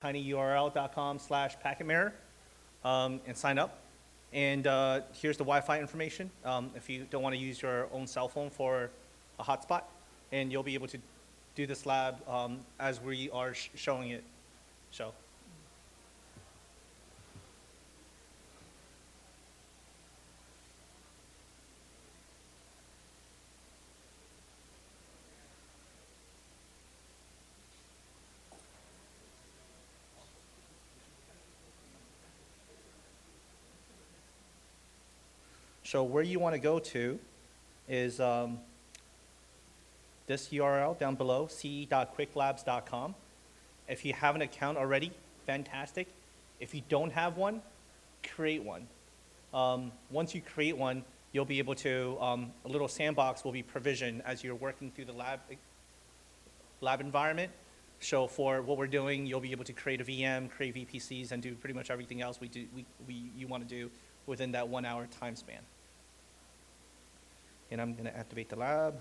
tinyurl.com/packetmirror and sign up. And here's the Wi-Fi information if you don't want to use your own cell phone for a hotspot. And you'll be able to do this lab as we are showing it. So where you want to go to is this URL down below, ce.quicklabs.com. If you have an account already, fantastic. If you don't have one, create one. Once you create one, you'll be able to, a little sandbox will be provisioned as you're working through the lab environment. So for what we're doing, you'll be able to create a VM, create VPCs, and do pretty much everything else you want to do within that 1 hour time span. And I'm going to activate the lab.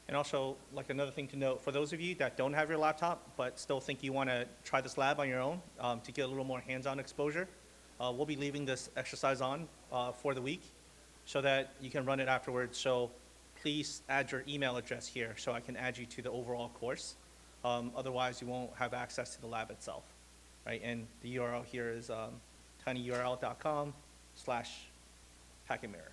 And also, like another thing to note, for those of you that don't have your laptop but still think you want to try this lab on your own to get a little more hands-on exposure, we'll be leaving this exercise on for the week so that you can run it afterwards. So please add your email address here so I can add you to the overall course. Otherwise, you won't have access to the lab itself, right? And the URL here is tinyurl.com/packetmirror.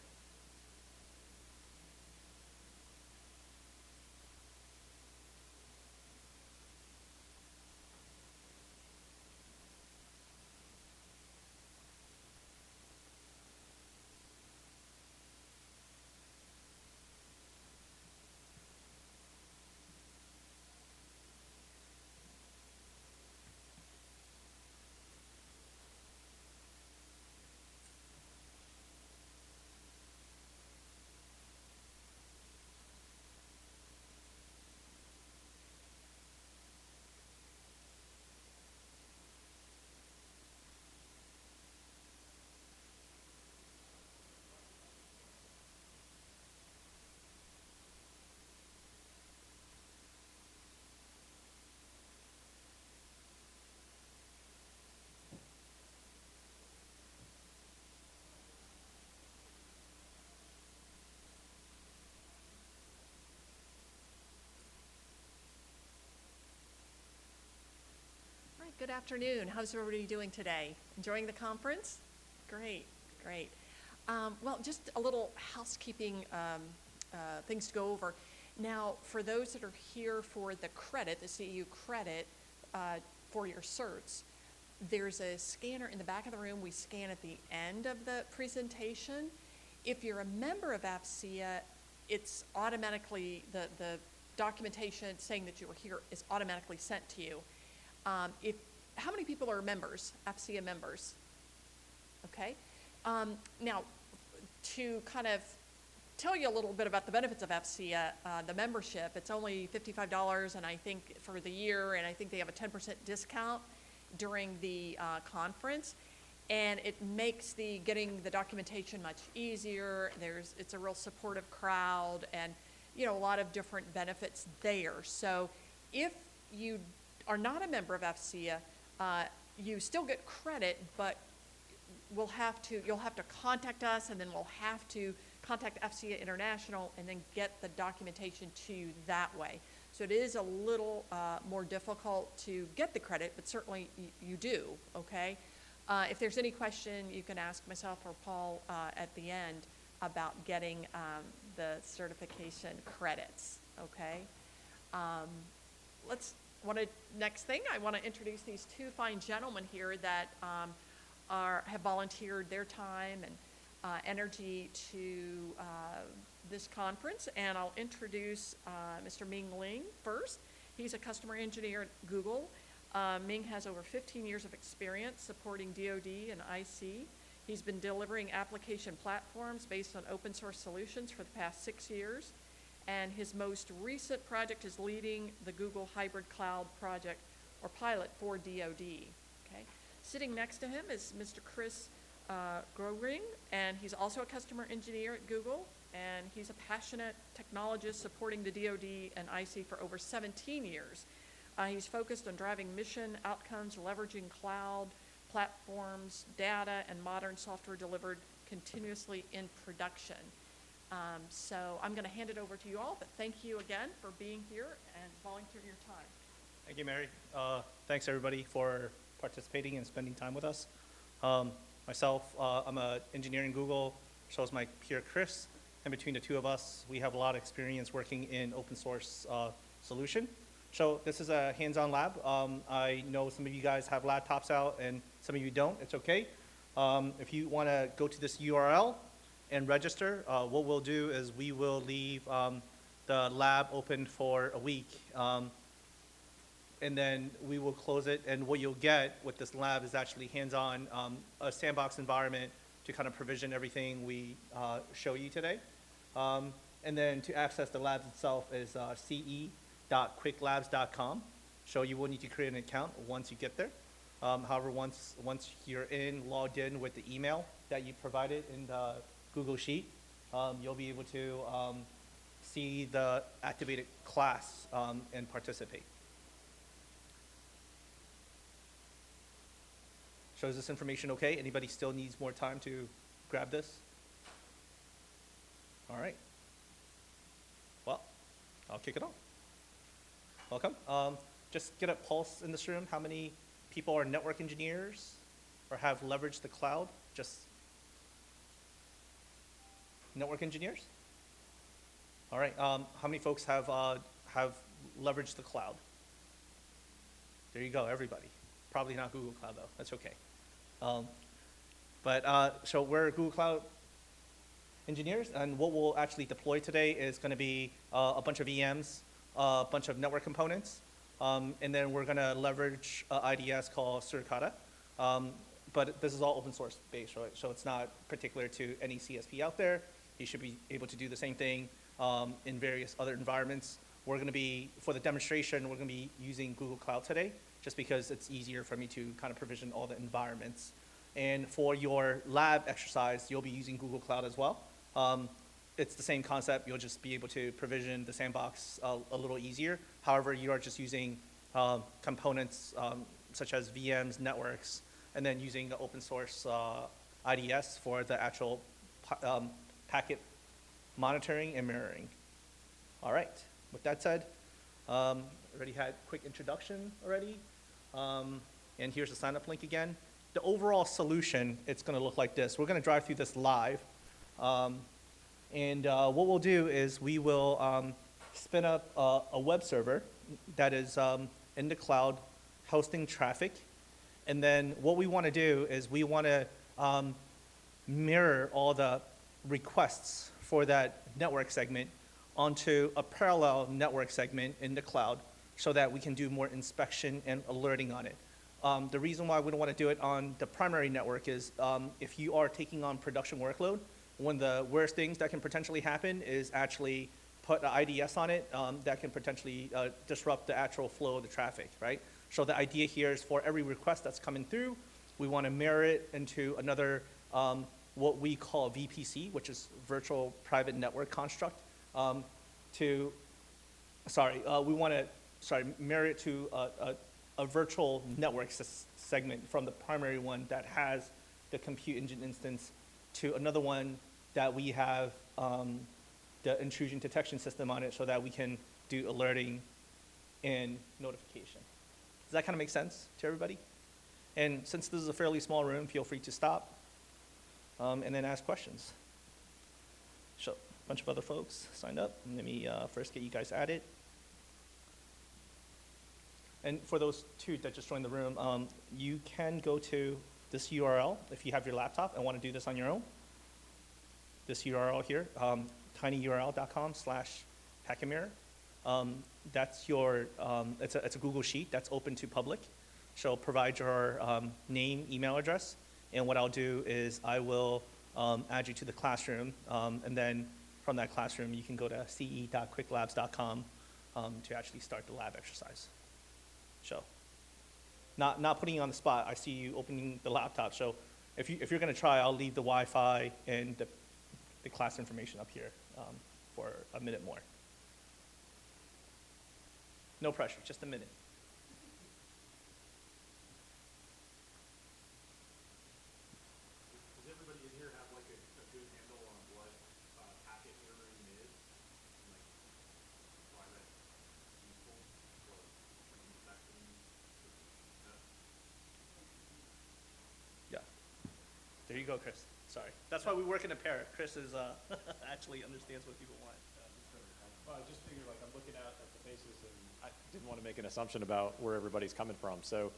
Good afternoon. How's everybody doing today? Enjoying the conference? Great, great. Well, just a little housekeeping things to go over. Now, for those that are here for the credit, the CEU credit for your certs, there's a scanner in the back of the room. We scan at the end of the presentation. If you're a member of AFCEA, it's automatically, the documentation saying that you were here is automatically sent to you. How many people are members, AFCEA members? Okay. Now, to kind of tell you a little bit about the benefits of AFCEA, the membership, it's only $55, and I think for the year, and I think they have a 10% discount during the conference, and it makes getting the documentation much easier. It's a real supportive crowd, and a lot of different benefits there. So if you are not a member of AFCEA, you still get credit, but you'll have to contact us, and then we'll have to contact AFCEA International and then get the documentation to you that way. So it is a little more difficult to get the credit, but certainly you do, okay? If there's any question, you can ask myself or Paul at the end about getting the certification credits, okay? Next thing, I want to introduce these two fine gentlemen here that have volunteered their time and energy to this conference, and I'll introduce Mr. Ming Ling first. He's a customer engineer at Google. Ming has over 15 years of experience supporting DoD and IC. He's been delivering application platforms based on open source solutions for the past 6 years, and his most recent project is leading the Google Hybrid Cloud project or pilot for DoD. Okay. Sitting next to him is Mr. Chris Groring, and he's also a customer engineer at Google, and he's a passionate technologist supporting the DoD and IC for over 17 years. He's focused on driving mission outcomes, leveraging cloud platforms, data, and modern software delivered continuously in production. So I'm going to hand it over to you all, but thank you again for being here and volunteering your time. Thank you, Mary. Thanks, everybody, for participating and spending time with us. Myself, I'm an engineer in Google, so is my peer, Chris. And between the two of us, we have a lot of experience working in open source solution. So this is a hands-on lab. I know some of you guys have laptops out and some of you don't. It's okay. If you want to go to this URL and register, what we'll do is we will leave the lab open for a week. And then we will close it. And what you'll get with this lab is actually hands-on, a sandbox environment to kind of provision everything we show you today. And then to access the labs itself is ce.quicklabs.com. So you will need to create an account once you get there. However, once you're logged in with the email that you provided in the Google Sheet, you'll be able to see the activated class and participate. So is this information okay? Anybody still needs more time to grab this? All right. Well, I'll kick it off. Welcome. Just get a pulse in this room. How many people are network engineers or have leveraged the cloud? Just network engineers? All right. How many folks have leveraged the cloud? There you go, everybody. Probably not Google Cloud, though. That's okay. So we're Google Cloud engineers, and what we'll actually deploy today is going to be a bunch of VMs, a bunch of network components, and then we're going to leverage IDS called Suricata. But this is all open source based, right? So it's not particular to any CSP out there. You should be able to do the same thing in various other environments. We're going to be, for the demonstration, we're going to be using Google Cloud today, just because it's easier for me to kind of provision all the environments. And for your lab exercise, you'll be using Google Cloud as well. It's the same concept. You'll just be able to provision the sandbox a little easier. However, you are just using components such as VMs, networks, and then using the open source IDS for the actual packet monitoring and mirroring. All right, with that said, already had quick introduction already. And here's the sign up link again. The overall solution, it's going to look like this. We're going to drive through this live. And what we'll do is we will spin up a web server that is in the cloud hosting traffic. And then what we want to do is we want to mirror all the requests for that network segment onto a parallel network segment in the cloud so that we can do more inspection and alerting on it. The reason why we don't want to do it on the primary network is if you are taking on production workload, one of the worst things that can potentially happen is actually put an IDS on it that can potentially disrupt the actual flow of the traffic, right? So the idea here is for every request that's coming through, we want to mirror it into another what we call VPC, which is virtual private network construct. We want to mirror it to a virtual network segment from the primary one that has the compute engine instance to another one that we have the intrusion detection system on it so that we can do alerting and notification. Does that kind of make sense to everybody? And since this is a fairly small room, feel free to stop and then ask questions. So a bunch of other folks signed up. Let me first get you guys added. And for those two that just joined the room, you can go to this URL if you have your laptop and want to do this on your own. This URL here, tinyurl.com/packetmirror. That's your, it's a Google Sheet that's open to public. So provide your name, email address, and what I'll do is I will add you to the classroom, and then from that classroom you can go to ce.quicklabs.com to actually start the lab exercise. So, not putting you on the spot. I see you opening the laptop. So, if you're going to try, I'll leave the Wi-Fi and the class information up here for a minute more. No pressure, just a minute. Does everybody in here have like a good handle on what packet mirroring is? And like why that's useful for detecting? Yeah. There you go, Chris. Sorry. That's why we work in a pair. Chris is actually understands what people want. Well, I just figured like I'm looking at the faces and I didn't want to make an assumption about where everybody's coming from. So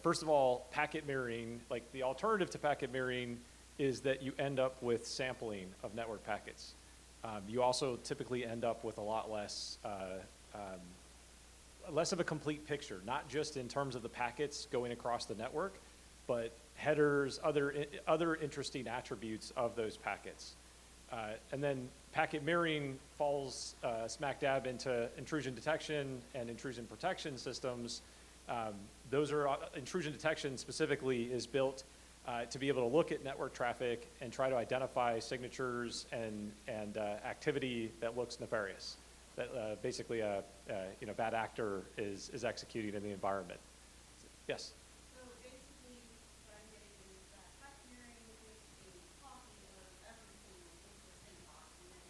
first of all, packet mirroring, like the alternative to packet mirroring is that you end up with sampling of network packets. You also typically end up with a lot less of a complete picture, not just in terms of the packets going across the network, but headers, other interesting attributes of those packets. And then packet mirroring falls smack dab into intrusion detection and intrusion protection systems. Those are, intrusion detection specifically is built to be able to look at network traffic and try to identify signatures and activity that looks nefarious, that basically a bad actor is executing in the environment. Yes? So basically, what I'm getting is that packet mirroring is a copy of everything into a sandbox and then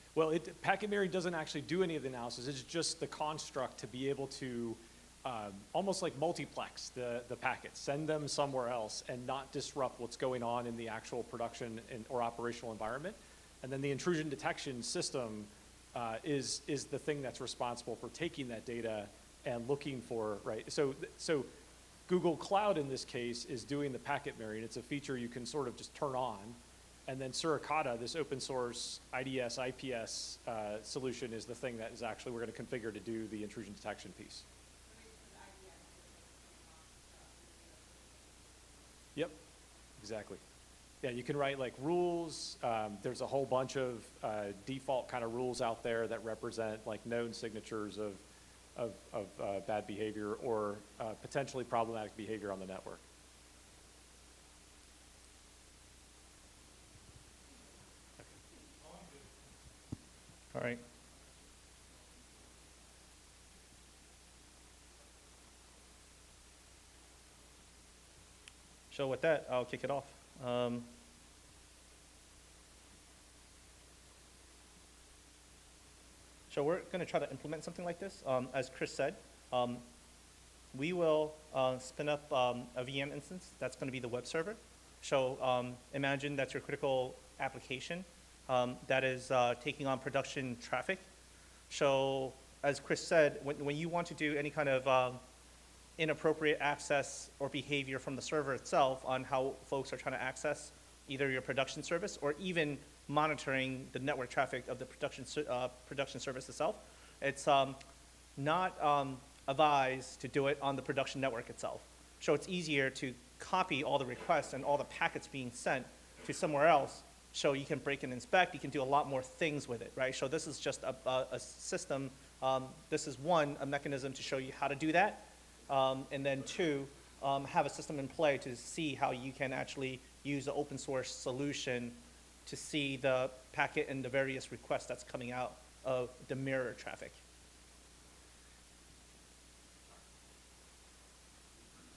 analyze. Well, packet mirroring doesn't actually do any of the analysis. It's just the construct to be able to almost like multiplex the packets, send them somewhere else and not disrupt what's going on in the actual production or operational environment. And then the intrusion detection system is the thing that's responsible for taking that data and looking for, right? So Google Cloud in this case is doing the packet mirroring. It's a feature you can sort of just turn on. And then Suricata, this open source IDS, IPS solution is the thing that is actually we're going to configure to do the intrusion detection piece. Yep, exactly. Yeah, you can write like rules. There's a whole bunch of default kind of rules out there that represent like known signatures of bad behavior or potentially problematic behavior on the network. All right. So with that, I'll kick it off. So we're going to try to implement something like this. As Chris said, we will spin up a VM instance. That's going to be the web server. So imagine that's your critical application that is taking on production traffic. So as Chris said, when you want to do any kind of inappropriate access or behavior from the server itself on how folks are trying to access either your production service or even monitoring the network traffic of the production service itself, it's not advised to do it on the production network itself. So it's easier to copy all the requests and all the packets being sent to somewhere else so you can break and inspect. You can do a lot more things with it, right? So this is just a system. This is one, a mechanism to show you how to do that. And then two, have a system in play to see how you can actually use the open source solution to see the packet and the various requests that's coming out of the mirror traffic.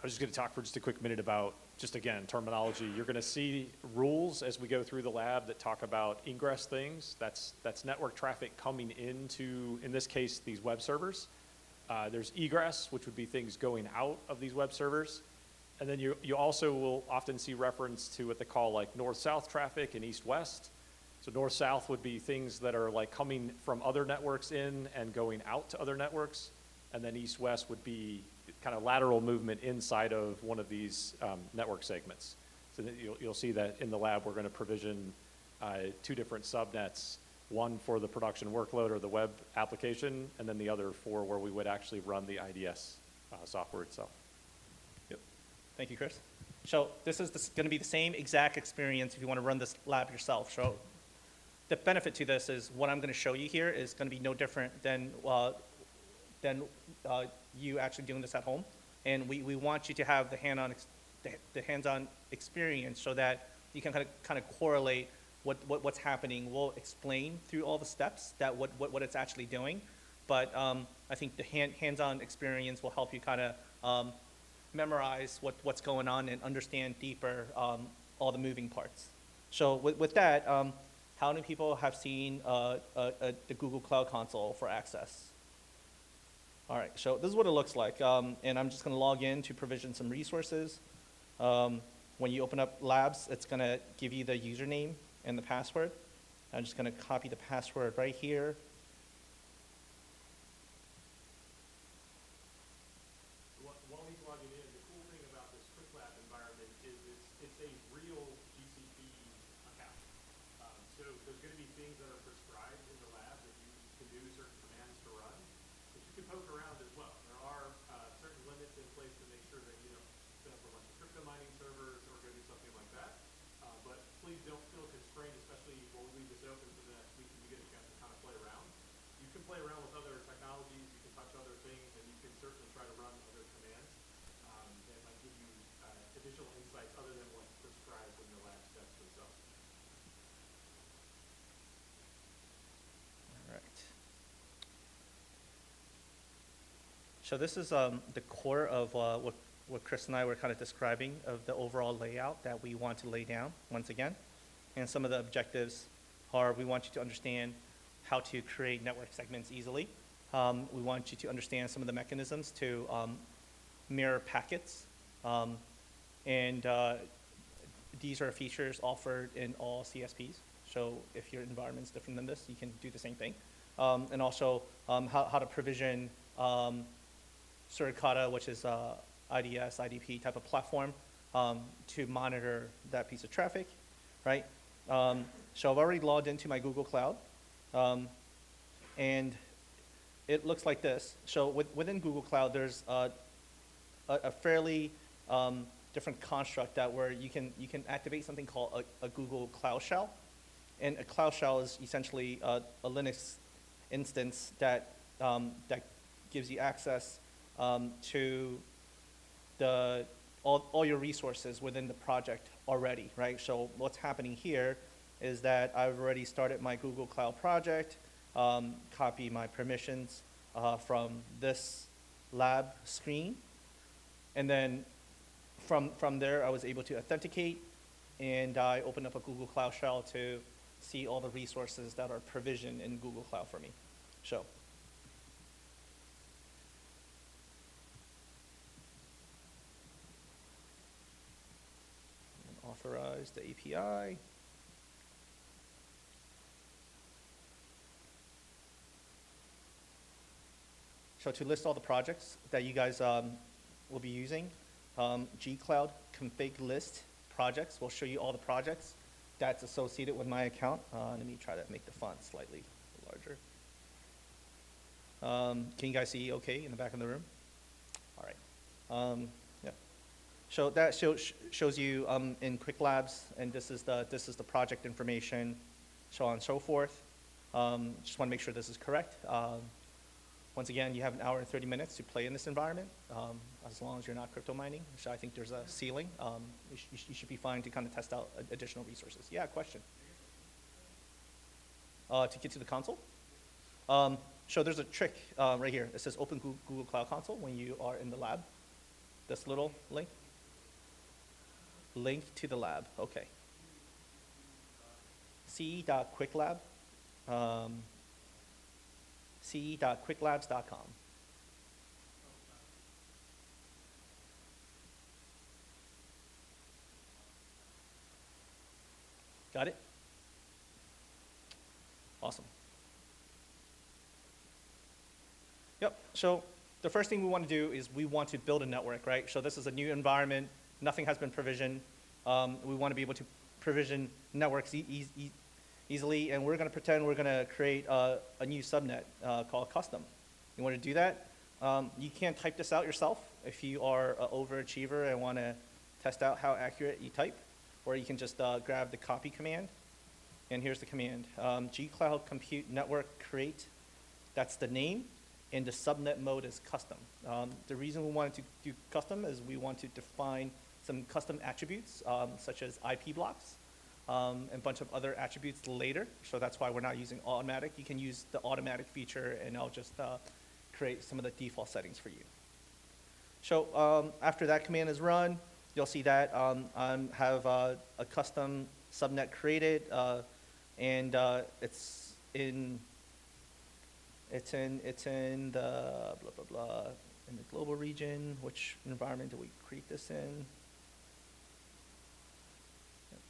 I was just going to talk for just a quick minute about, just again, terminology. You're going to see rules as we go through the lab that talk about ingress things. That's network traffic coming into, in this case, these web servers. There's egress, which would be things going out of these web servers. And then you also will often see reference to what they call like north-south traffic and east-west. So north-south would be things that are like coming from other networks in and going out to other networks. And then east-west would be kind of lateral movement inside of one of these network segments. So that you'll see that in the lab, we're going to provision 2 different subnets, one for the production workload or the web application, and then the other for where we would actually run the IDS software itself. Yep. Thank you, Chris. So this is going to be the same exact experience if you want to run this lab yourself. So the benefit to this is what I'm going to show you here is going to be no different than you actually doing this at home. And we want you to have the hands-on experience so that you can kind of correlate what's happening. We'll explain through all the steps that what it's actually doing. But I think the hands-on experience will help you kind of memorize what's going on and understand deeper all the moving parts. So with that, how many people have seen the Google Cloud Console for access? All right, so this is what it looks like. And I'm just going to log in to provision some resources. When you open up Labs, it's going to give you the username and the password. I'm just going to copy the password right here. While he's logging in, the cool thing about this quick lab environment is it's a real GCP account. So there's going to be things that are prescribed in the lab that you can do certain commands to run, but you can poke around as well. There are certain limits in place to make sure that you don't set up a bunch of crypto mining servers or go do something like that. But please don't feel constrained, especially when we leave this open so that we can get a chance to kind of play around. You can play around with other technologies, you can touch other things, and you can certainly try to run other commands that might give you additional insights other than what's prescribed in the lab steps themselves. All right. So this is the core of what Chris and I were kind of describing of the overall layout that we want to lay down once again. And some of the objectives are we want you to understand how to create network segments easily. We want you to understand some of the mechanisms to mirror packets. And these are features offered in all CSPs. So if your environment's different than this, you can do the same thing. And also how to provision Suricata, which is IDS, IDP type of platform to monitor that piece of traffic, right? So I've already logged into my Google Cloud, and it looks like this. So within Google Cloud, there's a fairly different construct that where you can activate something called a Google Cloud Shell, and a Cloud Shell is essentially a Linux instance that gives you access to all your resources within the project already, right? So what's happening here is that I've already started my Google Cloud project, copy my permissions from this lab screen, and then from there I was able to authenticate, and I opened up a Google Cloud Shell to see all the resources that are provisioned in Google Cloud for me. So. Authorize the API. So to list all the projects that you guys will be using, gcloud config list projects will show you all the projects that's associated with my account. Let me try to make the font slightly larger. Can you guys see okay in the back of the room? All right. Yeah. So that shows you in Quick Labs, and this is the project information, so on and so forth. Just want to make sure this is correct. Once again, you have an hour and 30 minutes to play in this environment, as long as you're not crypto mining, which I think there's a ceiling. You should be fine to kind of test out additional resources. Yeah, question. To get to the console? So there's a trick right here. It says Open Google Cloud Console when you are in the lab. This little link? Link to the lab, okay. ce.quicklab, ce.quicklabs.com. Got it? Awesome. Yep, so the first thing we want to do is we want to build a network, right? So this is a new environment, nothing has been provisioned. We want to be able to provision networks easily, and we're going to pretend we're going to create a new subnet called custom. You want to do that? You can type this out yourself if you are an overachiever and want to test out how accurate you type, or you can just grab the copy command. And here's the command, gcloud compute network create, that's the name, and the subnet mode is custom. The reason we wanted to do custom is we want to define some custom attributes, such as IP blocks, and a bunch of other attributes later. So that's why we're not using automatic. You can use the automatic feature, and I'll just create some of the default settings for you. So after that command is run, you'll see that I have a custom subnet created, and it's in the blah blah blah in the global region. Which environment do we create this in? Yep.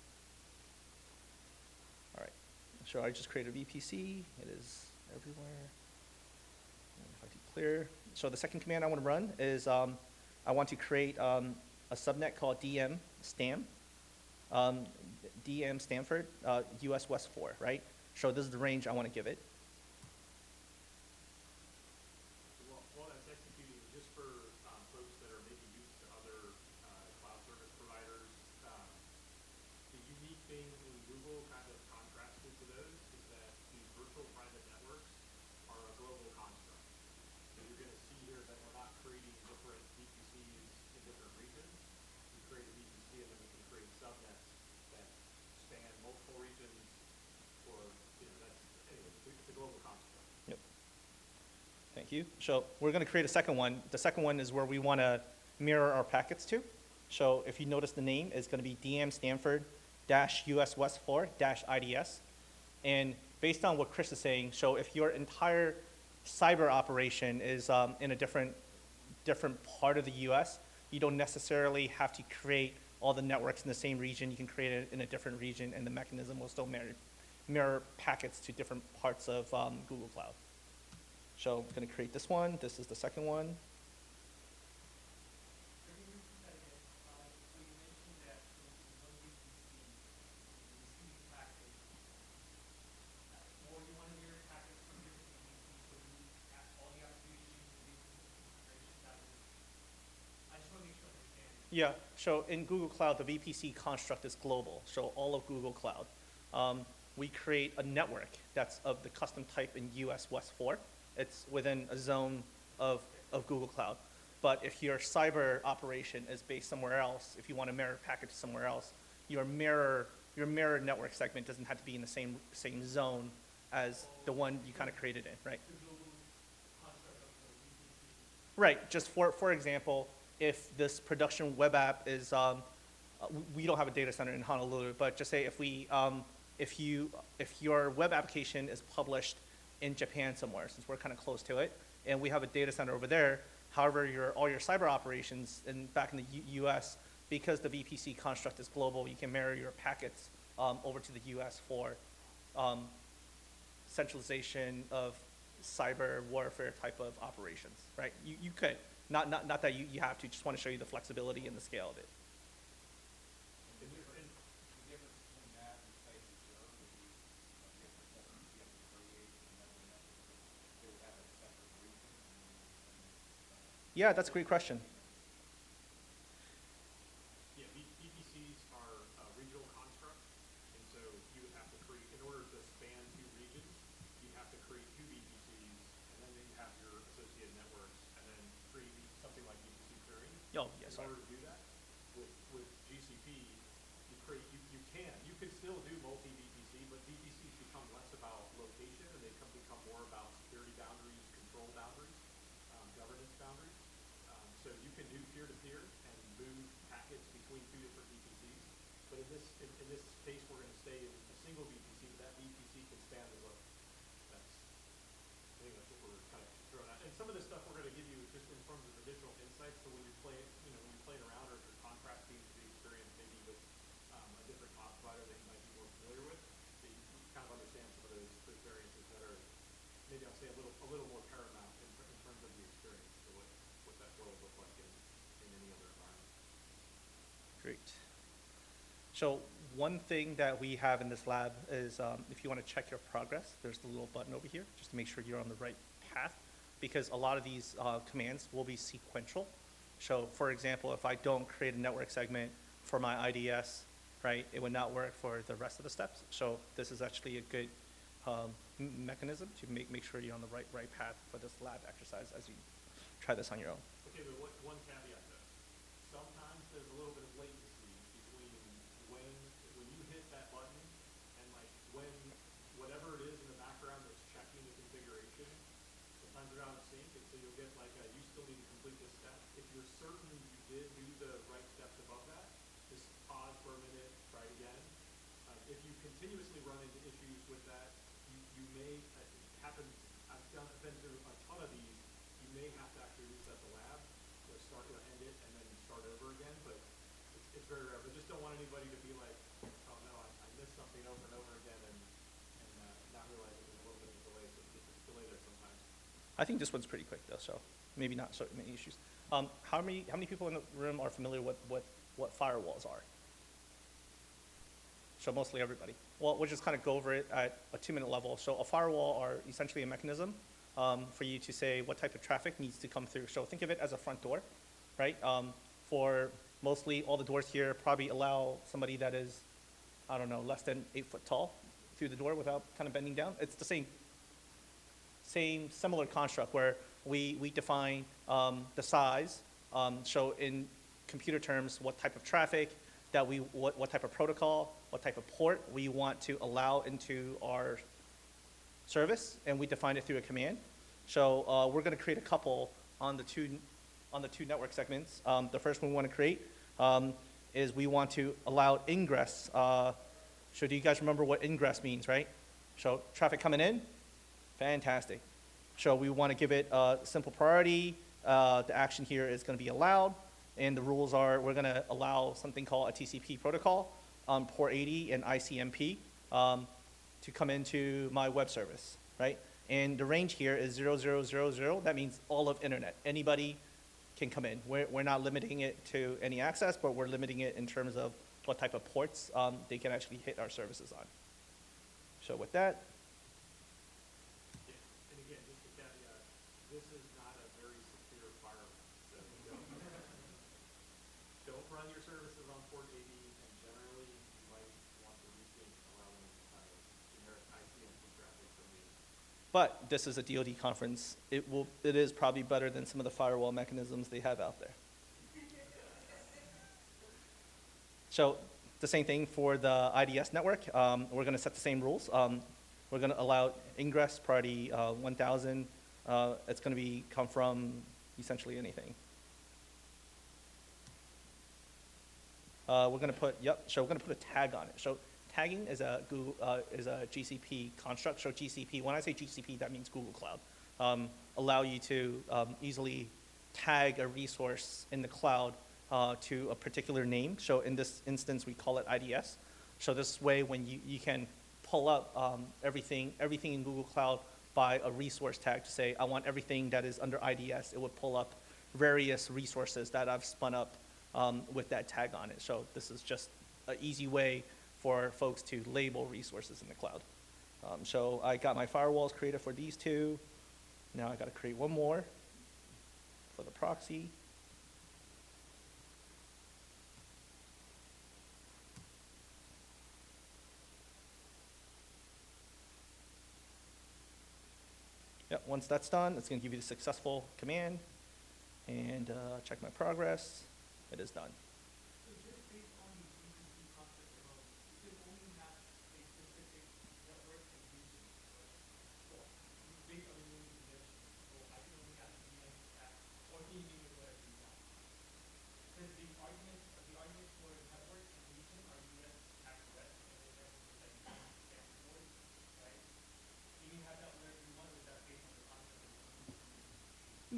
All right. So I just created a VPC. It is everywhere. If I do clear. So the second command I want to run is I want to create a subnet called DM Stam. DM Stanford, US West 4, right? So this is the range I want to give it. While that's executing, just for folks that are maybe used to other cloud service providers, the unique thing in Google kind of contrasted to those is that these virtual private networks are a global construct. So you're going to see here that we're not creating different VPCs in different regions. We create a VPC and then we can create subnets that span multiple regions, or it's a global construct. Yep. Thank you. So we're going to create a second one. The second one is where we want to mirror our packets to. So if you notice, the name is going to be DM Stanford -US West 4 -IDS. And based on what Chris is saying, so if your entire cyber operation is in a different part of the US, you don't necessarily have to create all the networks in the same region. You can create it in a different region, and the mechanism will still mirror packets to different parts of Google Cloud. So I'm going to create this one. This is the second one. Yeah, so in Google Cloud, the VPC construct is global, so all of Google Cloud. We create a network that's of the custom type in US West 4. It's within a zone of Google Cloud. But if your cyber operation is based somewhere else, if you want to mirror packets somewhere else, your mirror network segment doesn't have to be in the same zone as the one you kind of created in, right? Right, just for example, if this production web app is, we don't have a data center in Honolulu, but just say if your web application is published in Japan somewhere, since we're kind of close to it, and we have a data center over there, however, all your cyber operations back in the US, because the VPC construct is global, you can mirror your packets over to the US for centralization of cyber warfare type of operations, right? You could. Not that you have to, just want to show you the flexibility and the scale of it. Yeah, that's a great question. Yeah, VPCs are a regional construct, and so you would have to create, in order to span two regions, you have to create two VPCs, and then you have your associated networks, and then create something like VPC peering. Oh, yes, in order to do that, with GCP, you can still do multi-VPC, but VPCs become less about location, and they become more about security boundaries, control boundaries, governance boundaries. So you can do peer-to-peer and move packets between two different VPCs. But in this case, we're going to stay in a single VPC, but that VPC can span the world. I think that's what we're kind of throwing out. And some of this stuff we're going to give you just in terms of additional insights. So when you're playing, when you're playing around, or if you're contrasting the experience maybe with a different cloud provider that you might be more familiar with, that you kind of understand some of those variances that are maybe I'll say a little more paramount in terms of the experience to what that world would look like in any other environment. Great. So one thing that we have in this lab is if you want to check your progress, there's the little button over here just to make sure you're on the right path, because a lot of these commands will be sequential. So for example, if I don't create a network segment for my IDS, right, it would not work for the rest of the steps. So this is actually a good mechanism to make sure you're on the right path for this lab exercise as you try this on your own. Okay, but one caveat though. Sometimes there's a little bit of latency between when you hit that button and like when whatever it is in the background that's checking the configuration, sometimes they're out of sync, and so you'll get like you still need to complete this step. If you're certain you did do the right steps above that, just pause for a minute, try again. If you continuously run into issues with that, you may, it happens, been through a ton of these, you may have to actually reset the lab, or end it, and then start over again, but it's very rare. But just don't want anybody to be like, oh no, I missed something over and over again, and not realizing there's a little bit of a delay, so it's a delay there sometimes. I think this one's pretty quick though, so maybe not so many issues. How many people in the room are familiar with what firewalls are? So mostly everybody. Well, we'll just kind of go over it at a 2-minute level. So a firewall are essentially a mechanism for you to say what type of traffic needs to come through. So think of it as a front door, right? For mostly all the doors here probably allow somebody that is, I don't know, less than 8 foot tall through the door without kind of bending down. It's the same similar construct where we define the size. So in computer terms, what type of traffic, what type of protocol, what type of port we want to allow into our service, and we define it through a command. So we're going to create a couple on the two network segments. The first one we want to create is we want to allow ingress. So do you guys remember what ingress means, right? So traffic coming in, fantastic. So we want to give it a simple priority. The action here is going to be allowed. And the rules are we're going to allow something called a TCP protocol, port 80 and ICMP to come into my web service, right? And the range here is 0000. That means all of internet. Anybody can come in. We're not limiting it to any access, but we're limiting it in terms of what type of ports they can actually hit our services on. So with that. Yeah. And again, just a caveat, this is not a very secure firewall. So don't run your services on port 80, and generally you might want to rethink allowing generic ICMP traffic from you. But this is a DoD conference. It is probably better than some of the firewall mechanisms they have out there. So the same thing for the IDS network. We're going to set the same rules. We're going to allow ingress priority 1000. It's going to come from essentially anything. We're going to put a tag on it. So tagging is a GCP construct. So GCP, when I say GCP, that means Google Cloud. Allow you to easily tag a resource in the cloud to a particular name. So in this instance, we call it IDS. So this way, when you can pull up everything in Google Cloud by a resource tag to say, I want everything that is under IDS, it would pull up various resources that I've spun up with that tag on it. So this is just an easy way for folks to label resources in the cloud. So I got my firewalls created for these two. Now I got to create one more for the proxy. Yep, once that's done, it's going to give you the successful command. And check my progress. It is done. So just based on the GCP concept alone, you can only have a specific network and region. Well, based on the name you mentioned, so I can only have VM at 14 units whatever you want.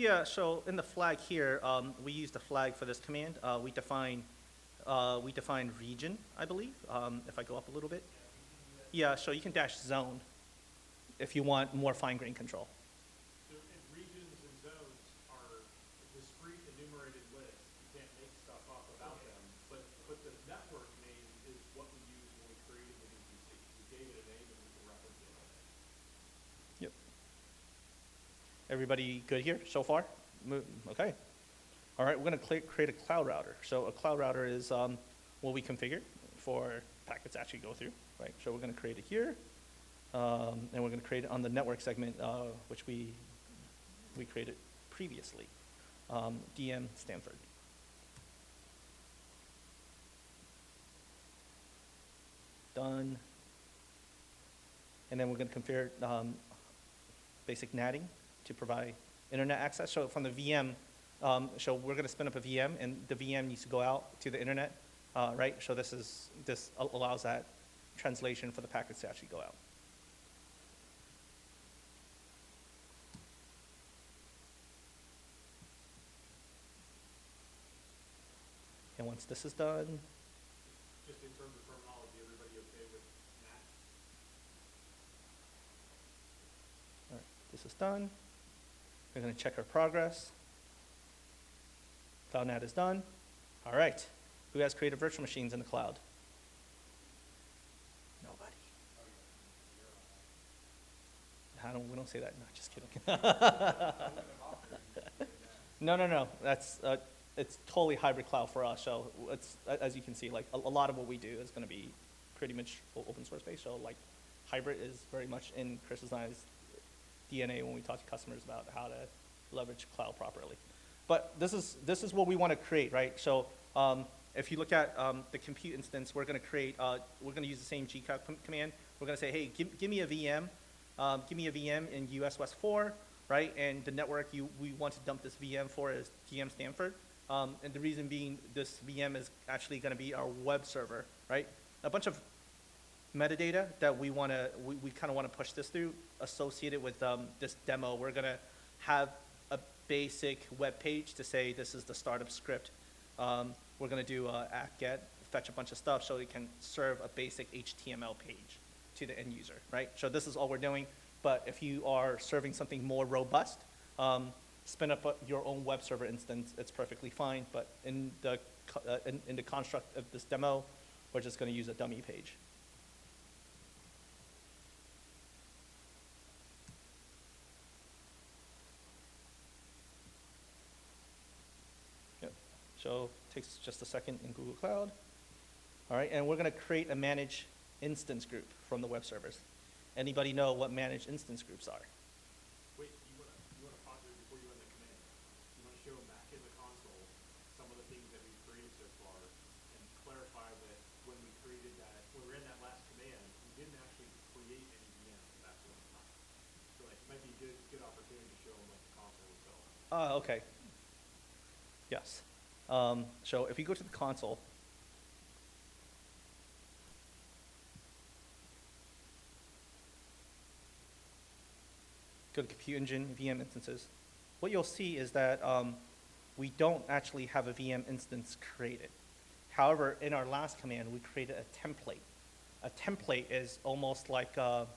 Yeah, so in the flag here, we use the flag for this command. We define region, I believe, if I go up a little bit. Yeah, so you can dash zone if you want more fine-grained control. So, and regions and zones are discrete enumerated lists. You can't make stuff up about them, but the network name is what we use when we created the VPC. We gave it a name and we can reference it. Yep. Everybody good here so far? Okay. All right, we're going to create a cloud router. So a cloud router is what we configured for packets to actually go through, right? So we're going to create it here, and we're going to create it on the network segment, which we created previously, DM Stanford. Done. And then we're going to configure basic NATing to provide internet access. So from the VM, so we're going to spin up a VM, and the VM needs to go out to the internet, right? So this allows that translation for the packets to actually go out. And once this is done, Just in terms of terminology, everybody okay with NAT? all right, this is done. We're going to check our progress. Cloud NAT is done. All right. Who has created virtual machines in the cloud? Nobody. We don't say that. No, just kidding. No. It's totally hybrid cloud for us. So it's, as you can see, like a lot of what we do is going to be pretty much open source based. So like hybrid is very much in Chris and I's DNA when we talk to customers about how to leverage cloud properly. But this is what we want to create, right? So if you look at the compute instance, we're going to use the same gcalc command. We're going to say, hey, give me a VM. Give me a VM in US West 4, right? And the network we want to dump this VM for is DM Stanford. And the reason being this VM is actually going to be our web server, right? A bunch of metadata that we kind of want to push this through associated with this demo. We're going to have a basic web page to say this is the startup script. We're going to do apt-get, fetch a bunch of stuff so it can serve a basic HTML page to the end user, right? So this is all we're doing. But if you are serving something more robust, spin up your own web server instance. It's perfectly fine. But in the construct of this demo, we're just going to use a dummy page. Yep. So it takes just a second in Google Cloud. All right, and we're going to create a managed instance group from the web servers. Anybody know what managed instance groups are? Wait, you want to pause there before you run the command? You want to show back in the console some of the things that we've created so far and clarify that when we created that, when we ran that last command, we didn't actually create any VMs at that point in time. So like, it might be a good opportunity to show them what the console itself. Okay. Yes. So if you go to the console, go to Compute Engine, VM instances, what you'll see is that we don't actually have a VM instance created. However, in our last command, we created a template. A template is almost like a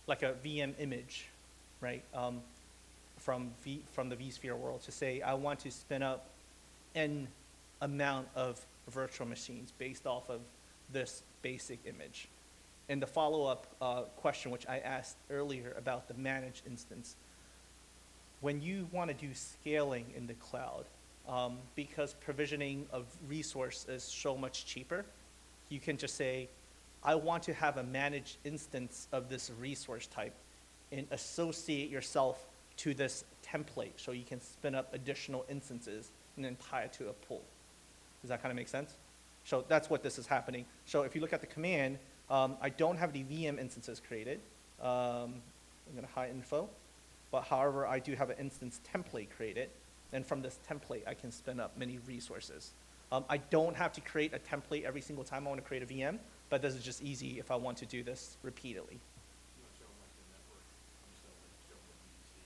VM image, right, from the vSphere world to say, I want to spin up n amount of virtual machines based off of this basic image. In the follow-up question, which I asked earlier about the managed instance, when you want to do scaling in the cloud, because provisioning of resource is so much cheaper, you can just say, I want to have a managed instance of this resource type and associate yourself to this template so you can spin up additional instances and then tie it to a pool. Does that kind of make sense? So that's what this is happening. So if you look at the command, I don't have the VM instances created. I'm going to hide info. But however, I do have an instance template created. And from this template, I can spin up many resources. I don't have to create a template every single time I want to create a VM, but this is just easy if I want to do this repeatedly. You want to show them like the network, I'm just going to show them what you see.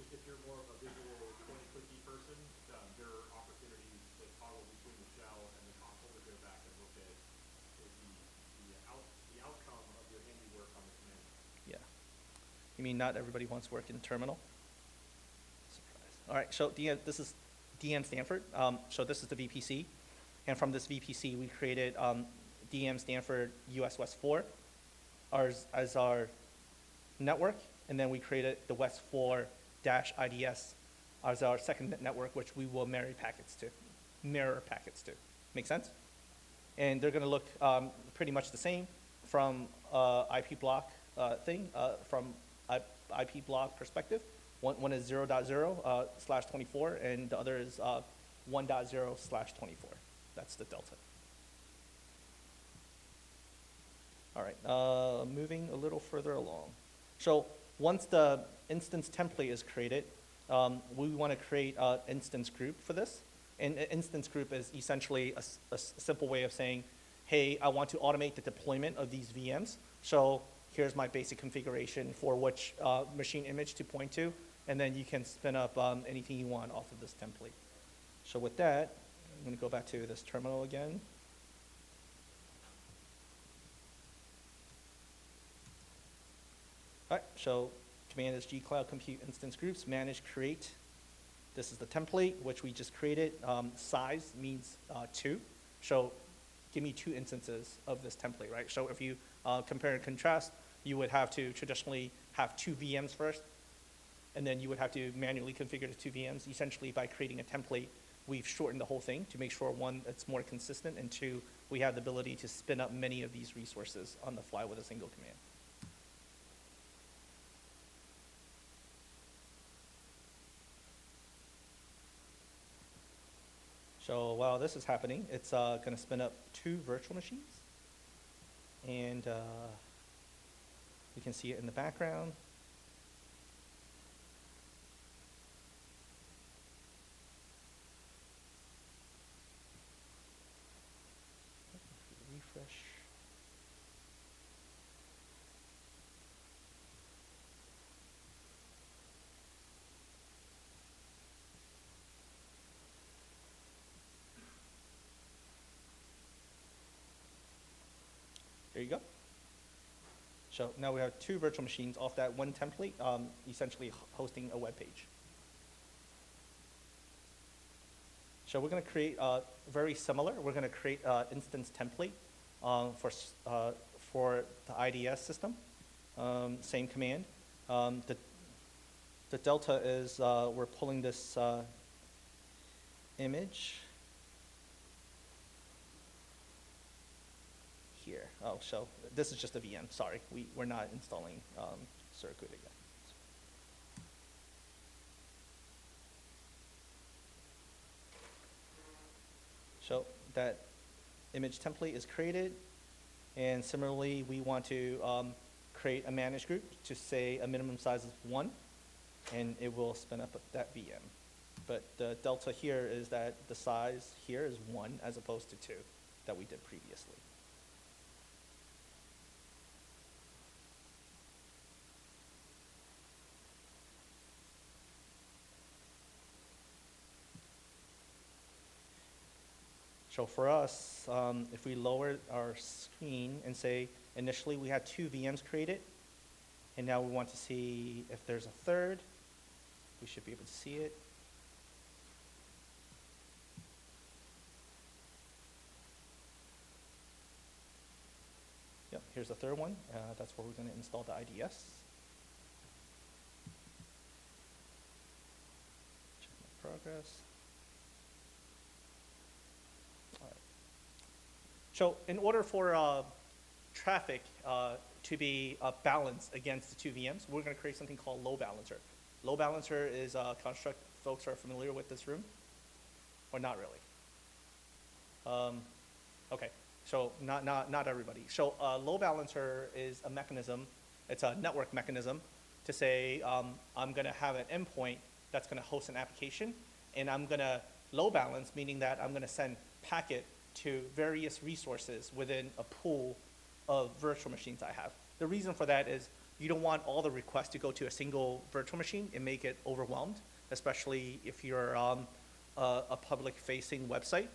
Just if you're more of a You mean not everybody wants to work in terminal? Surprise. All right, so this is DM Stanford. So this is the VPC. And from this VPC, we created DM Stanford US West 4 as our network. And then we created the West 4-IDS as our second network, which we will mirror packets to. Make sense? And they're going to look pretty much the same from IP block from IP block perspective. One is 0.0/24, and the other is 1.0/24. That's the delta. All right, moving a little further along. So once the instance template is created, we want to create an instance group for this. And an instance group is essentially a simple way of saying, hey, I want to automate the deployment of these VMs. So here's my basic configuration for which machine image to point to, and then you can spin up anything you want off of this template. So with that, I'm going to go back to this terminal again. All right, so command is gcloud compute instance groups, manage, create. This is the template, which we just created. Size means 2. So give me 2 instances of this template, right? So if you compare and contrast, you would have to traditionally have 2 VMs first, and then you would have to manually configure the 2 VMs. Essentially, by creating a template, we've shortened the whole thing to make sure, 1, it's more consistent, and 2, we have the ability to spin up many of these resources on the fly with a single command. So while this is happening, it's going to spin up 2 virtual machines. And we can see it in the background. Refresh. There you go. So now we have 2 virtual machines off that one template, essentially hosting a web page. So we're going to create very similar. We're going to create an instance template for the IDS system. Same command. The delta is we're pulling this image here. Oh, so this is just a VM. Sorry, we're not installing circuit again. So that image template is created, and similarly, we want to create a managed group to say a minimum size of 1, and it will spin up that VM. But the delta here is that the size here is 1 as opposed to 2 that we did previously. So for us, if we lower our screen and say initially we had 2 VMs created, and now we want to see if there's a third, we should be able to see it. Yep, here's the third one. That's where we're going to install the IDS. Check my progress. So in order for traffic to be balanced against the 2 VMs, we're going to create something called load balancer. Load balancer is a construct folks are familiar with this room, or not really? Okay, so not everybody. So load balancer is a mechanism. It's a network mechanism to say I'm going to have an endpoint that's going to host an application, and I'm going to load balance, meaning that I'm going to send packet to various resources within a pool of virtual machines I have. The reason for that is you don't want all the requests to go to a single virtual machine and make it overwhelmed, especially if you're a public-facing website.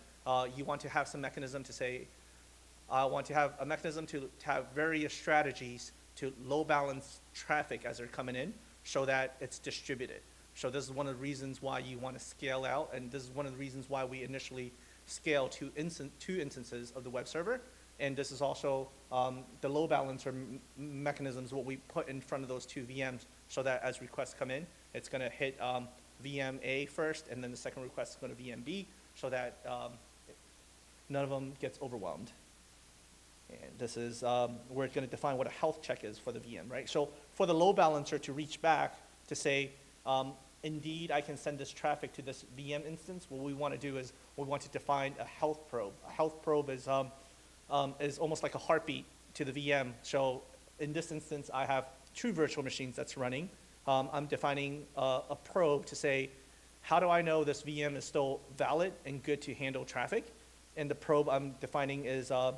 You want to have some mechanism to say, I want to have a mechanism to have various strategies to load balance traffic as they're coming in so that it's distributed. So this is one of the reasons why you want to scale out, and this is one of the reasons why we initially scale to two instances of the web server. And this is also the load balancer mechanisms, what we put in front of those two VMs, so that as requests come in, it's going to hit VM A first, and then the second request is going to VM B, so that none of them gets overwhelmed. And this is where it's going to define what a health check is for the VM, right? So for the load balancer to reach back to say, indeed, I can send this traffic to this VM instance, what we want to do is we want to define a health probe. A health probe is almost like a heartbeat to the VM. So in this instance, I have two virtual machines that's running. I'm defining a probe to say, how do I know this VM is still valid and good to handle traffic? And the probe I'm defining is a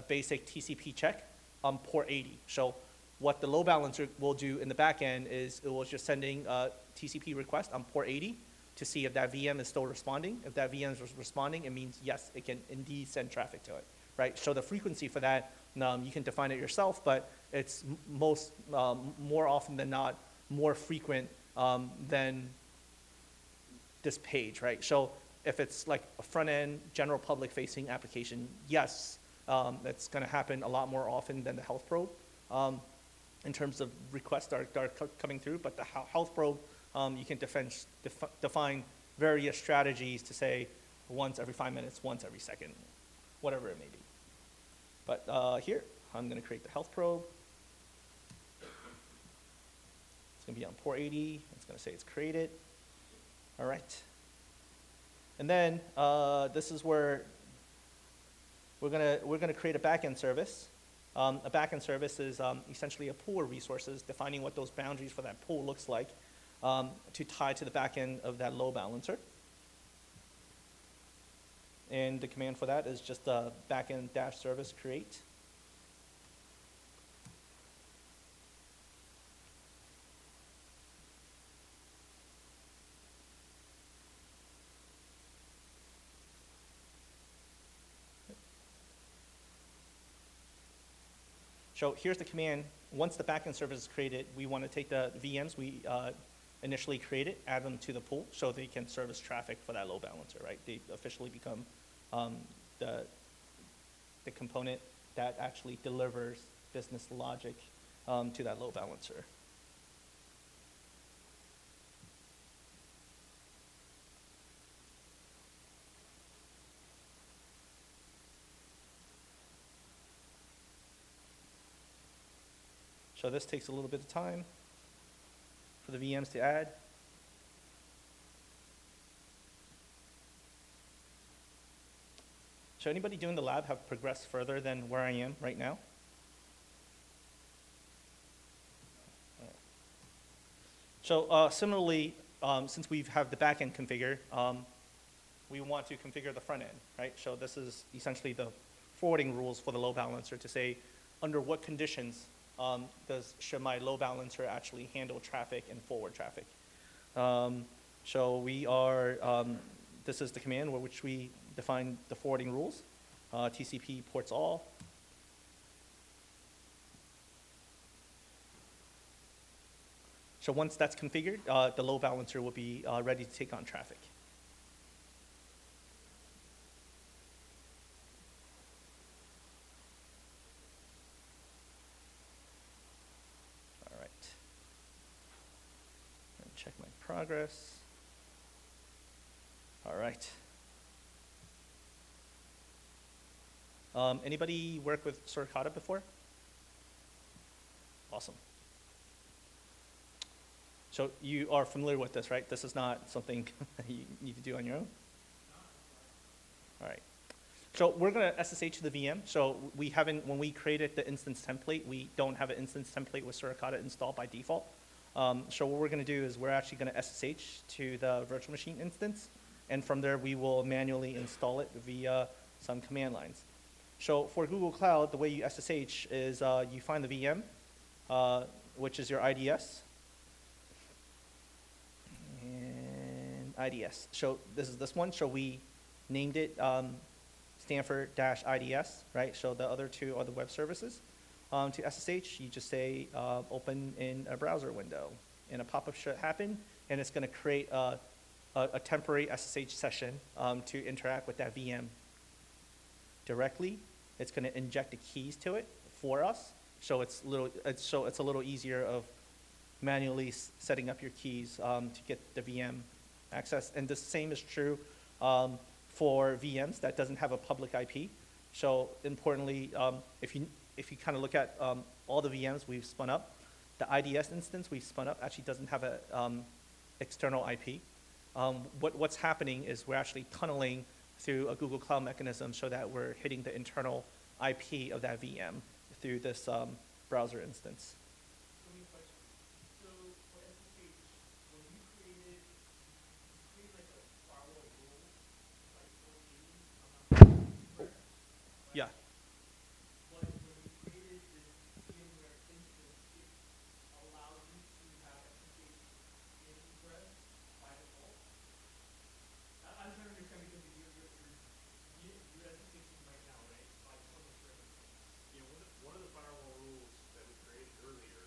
basic TCP check on port 80. So what the load balancer will do in the back end is it will just sending a TCP request on port 80 to see if that VM is still responding. If that VM is responding, it means yes, it can indeed send traffic to it, right? So the frequency for that, you can define it yourself, but it's more often than not more frequent than this page, right? So if it's like a front-end, general public-facing application, yes, that's going to happen a lot more often than the health probe in terms of requests that are coming through. But the health probe, you can define various strategies to say once every 5 minutes, once every second, whatever it may be. But here, I'm going to create the health probe. It's going to be on port 80. It's going to say it's created. All right. And then this is where we're gonna create a backend service. A backend service is essentially a pool of resources, defining what those boundaries for that pool looks like to tie to the backend of that load balancer. And the command for that is just backend-service create. So here's the command. Once the backend service is created, we want to take the VMs we initially created, add them to the pool so they can service traffic for that load balancer, right? They officially become the component that actually delivers business logic to that load balancer. So this takes a little bit of time for the VMs to add. So anybody doing the lab have progressed further than where I am right now? So similarly, since we have the backend configured, we want to configure the front end, right? So this is essentially the forwarding rules for the load balancer to say under what conditions should my load balancer actually handle traffic and forward traffic. So we are, this is the command which we define the forwarding rules. TCP ports all. So once that's configured, the load balancer will be ready to take on traffic. Check my progress. All right. Anybody work with Suricata before? Awesome. So you are familiar with this, right? This is not something you need to do on your own? All right. So we're going to SSH to the VM. So we haven't, when we created the instance template, we don't have an instance template with Suricata installed by default. So what we're going to do is we're actually going to SSH to the virtual machine instance, and from there we will manually install it via some command lines. So for Google Cloud, the way you SSH is you find the VM, which is your IDS, and IDS. So this is this one. So we named it Stanford-IDS, right? So the other two are the web services. to SSH, you just say open in a browser window, and a pop-up should happen, and it's going to create a temporary SSH session to interact with that VM directly. It's going to inject the keys to it for us, so it's a little easier of manually setting up your keys to get the VM access. And the same is true for VMs that doesn't have a public IP. So importantly, if you kind of look at all the VMs we've spun up, the IDS instance we've spun up actually doesn't have an external IP. What's happening is we're actually tunneling through a Google Cloud mechanism so that we're hitting the internal IP of that VM through this browser instance. So many questions. So for SSH, when you create like a firewall rule, like 480, correct? Yeah. But when you created this VMware instance, it allowed you to have SSH ingress by default. I'm trying to understand because you're SSHing right now, right? So I just want to make sure I understand. Yeah, one of the firewall rules that we created earlier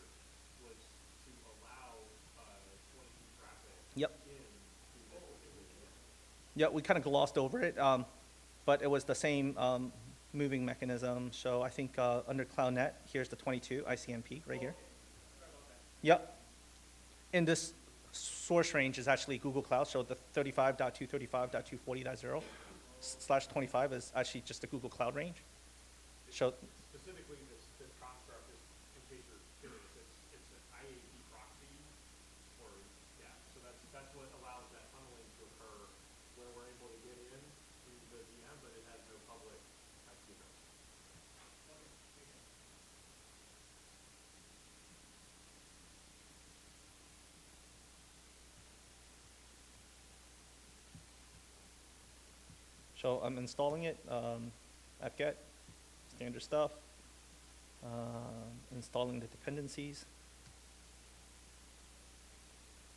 was to allow 22 traffic Yep. in through this particular VM. Yeah, we kind of glossed over it, but it was the same moving mechanism. So I think under CloudNet, here's the 22 ICMP right here. Yep. And this source range is actually Google Cloud. So the 35.235.240.0 / 25 is actually just the Google Cloud range. So Specifically, this construct is, in case you're curious, it's an IAP proxy, or, yeah, so that's what allows that tunneling to occur, where we're able to get in through the VM, but it has no public IP address. So I'm installing it, apt-get, standard stuff, installing the dependencies.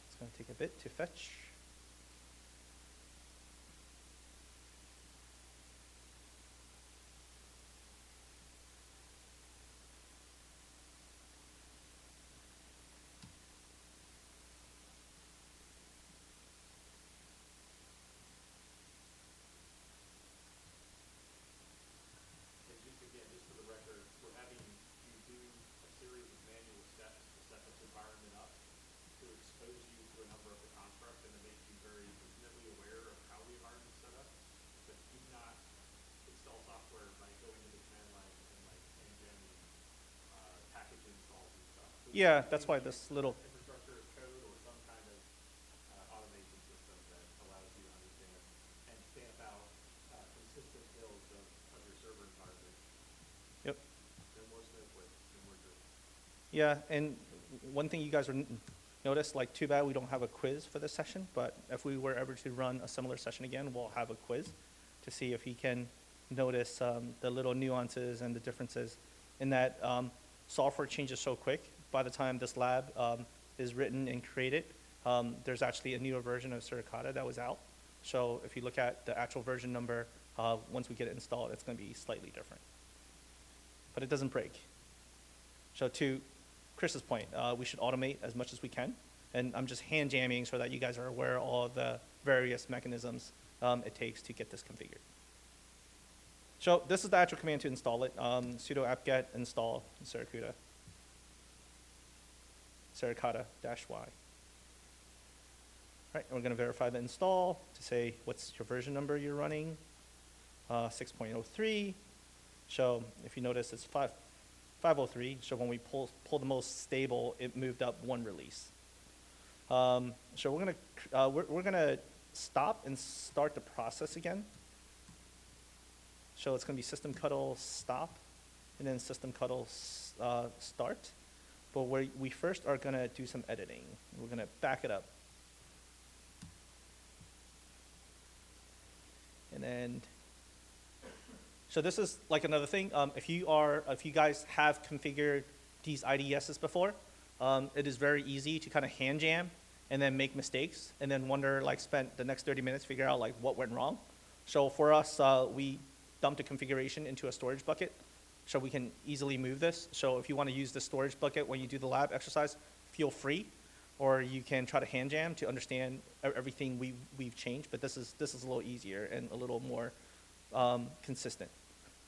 It's going to take a bit to fetch. And just for the record, we're having you do a series of manual steps to set this environment up, to expose you to a number of the constructs and to make you very intimately aware of how the environment is set up. But do not install software by going to the command line and like jamming package installs and stuff. So Yeah, that's why this little infrastructure as code or some kind of automation system that allows you to understand and stamp out consistent builds of your server environment. Yep. No more snowflake, no more drift. Yeah, and one thing you guys would notice, like, too bad we don't have a quiz for this session, but if we were ever to run a similar session again, we'll have a quiz to see if you can notice the little nuances and the differences in that software changes so quick. By the time this lab is written and created, there's actually a newer version of Suricata that was out. So if you look at the actual version number, once we get it installed, it's going to be slightly different. But it doesn't break. So to Chris's point, we should automate as much as we can. And I'm just hand jamming so that you guys are aware of all the various mechanisms it takes to get this configured. So this is the actual command to install it. Sudo apt-get install Suricata. Suricata-y. All right, we're going to verify the install to say what's your version number you're running. 6.03. So if you notice, it's 503. So when we pull the most stable, it moved up one release. So we're gonna stop and start the process again. So it's gonna be systemctl stop, and then systemctl start. But we first are gonna do some editing. We're gonna back it up. And then, so this is like another thing. If you guys have configured these IDSs before, it is very easy to kind of hand jam and then make mistakes and then wonder, like, spend the next 30 minutes figure out like what went wrong. So for us, we dumped a configuration into a storage bucket so we can easily move this. So if you want to use the storage bucket when you do the lab exercise, feel free, or you can try to hand jam to understand everything we've changed, but this is a little easier and a little more consistent.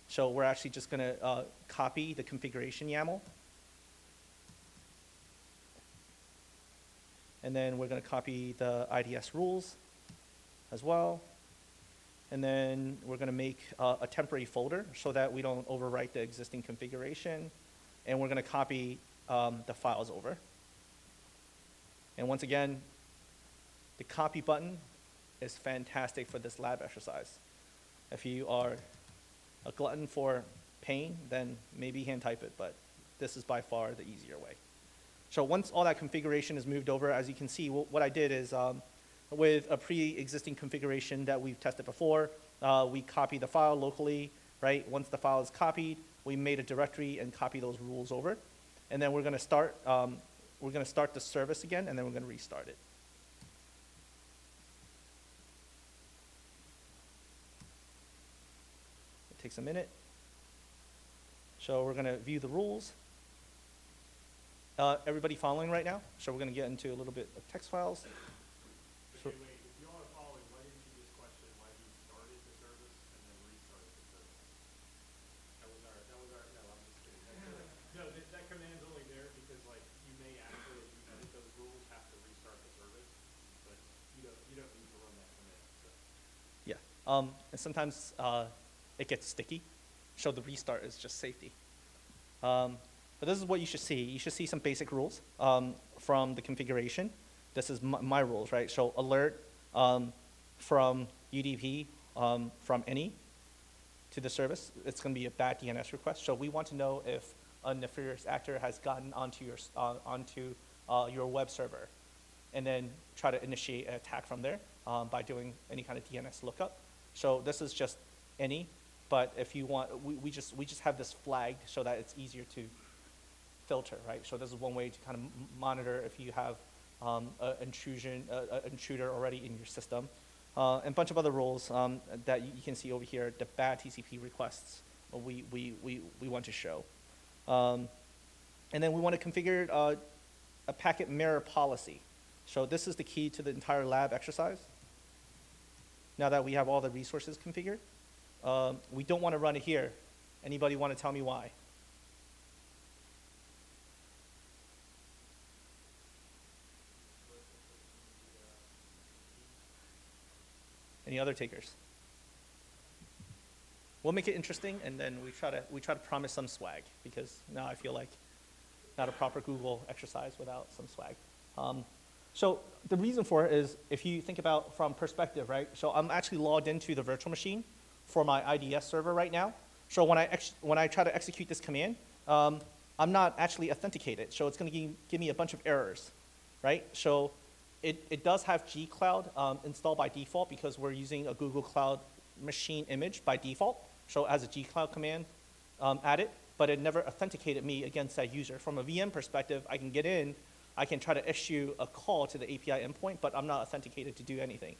So we're actually just going to copy the configuration YAML. And then we're going to copy the IDS rules as well. And then we're going to make a temporary folder so that we don't overwrite the existing configuration. And we're going to copy the files over. And once again, the copy button is fantastic for this lab exercise. If you are a glutton for pain, then maybe hand type it, but this is by far the easier way. So once all that configuration is moved over, as you can see, what I did is with a pre-existing configuration that we've tested before, we copy the file locally, right? Once the file is copied, we made a directory and copy those rules over. And then we're going to start the service again, and then we're going to restart it. It takes a minute. So we're going to view the rules. Everybody following right now? So we're going to get into a little bit of text files. So, Okay, wait, if y'all are following, why didn't you just question why he started the service and then restarted the service? No, I'm just kidding. No, that command's only there because like you may actually, if you edit those rules, have to restart the service, but you don't need to run that command. So. yeah. And sometimes it gets sticky. So the restart is just safety. But this is what you should see. You should see some basic rules from the configuration. This is my rules, right? So alert from UDP from any to the service. It's going to be a bad DNS request. So we want to know if a nefarious actor has gotten onto your web server, and then try to initiate an attack from there by doing any kind of DNS lookup. So this is just any, but if you want, we just have this flagged so that it's easier to filter, right? So this is one way to kind of monitor if you have an intruder already in your system. And a bunch of other rules that you can see over here, the bad TCP requests we want to show. And then we want to configure a packet mirror policy. So this is the key to the entire lab exercise. Now that we have all the resources configured, we don't want to run it here. Anybody want to tell me why? Any other takers? We'll make it interesting, and then we try to promise some swag, because now I feel like not a proper Google exercise without some swag. So the reason for it is, if you think about from perspective, right? So I'm actually logged into the virtual machine for my IDS server right now. So when I try to execute this command, I'm not actually authenticated. So it's going to give me a bunch of errors, right? So it does have gcloud installed by default because we're using a Google Cloud machine image by default. So it has a gcloud command added, but it never authenticated me against that user. From a VM perspective, I can get in, I can try to issue a call to the API endpoint, but I'm not authenticated to do anything.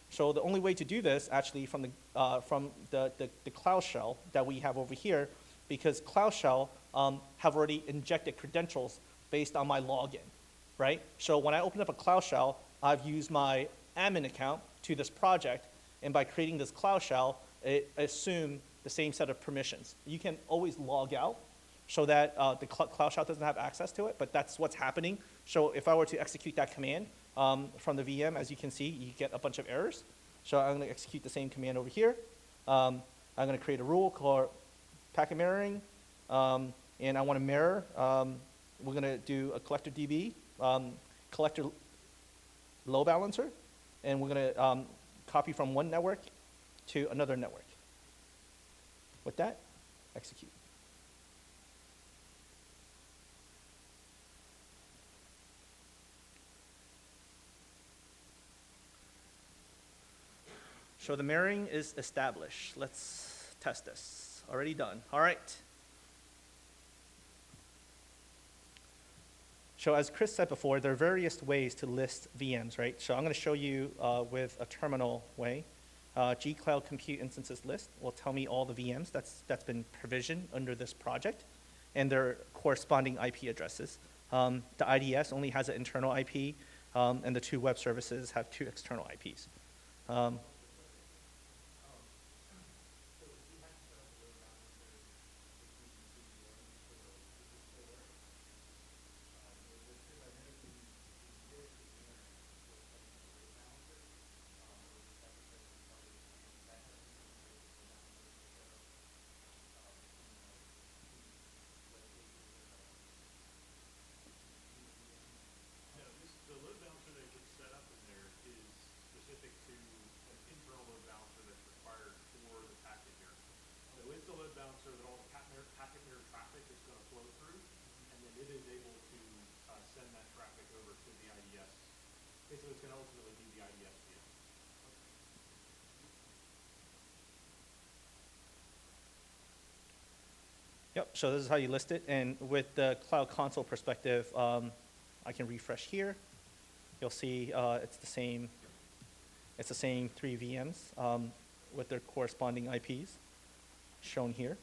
So the only way to do this, actually, from the Cloud Shell that we have over here, because Cloud Shell have already injected credentials based on my login, right? So when I open up a Cloud Shell, I've used my admin account to this project, and by creating this Cloud Shell, it assumes the same set of permissions. You can always log out so that the Cloud Shell doesn't have access to it, but that's what's happening. So if I were to execute that command from the VM, as you can see, you get a bunch of errors. So I'm going to execute the same command over here. I'm going to create a rule called packet mirroring, and I want to mirror. We're going to do a collector DB, collector load balancer, and we're going to copy from one network to another network. With that, execute. So the mirroring is established. Let's test this. Already done. All right. So as Chris said before, there are various ways to list VMs, right? So I'm going to show you with a terminal way. G-Cloud Compute Instances list will tell me all the VMs that's been provisioned under this project and their corresponding IP addresses. The IDS only has an internal IP, and the two web services have two external IPs. No, the load balancer that gets set up in there is specific to an internal load balancer that's required for the packet mirror. So it's the load balancer that all the packet mirror traffic is going to flow through, and then it is able to send that traffic over to the IDS. Basically, it's going to ultimately be the IDS view. Yep, so this is how you list it, and with the Cloud Console perspective, I can refresh here. You'll see it's the same 3 VMs with their corresponding IPs shown here.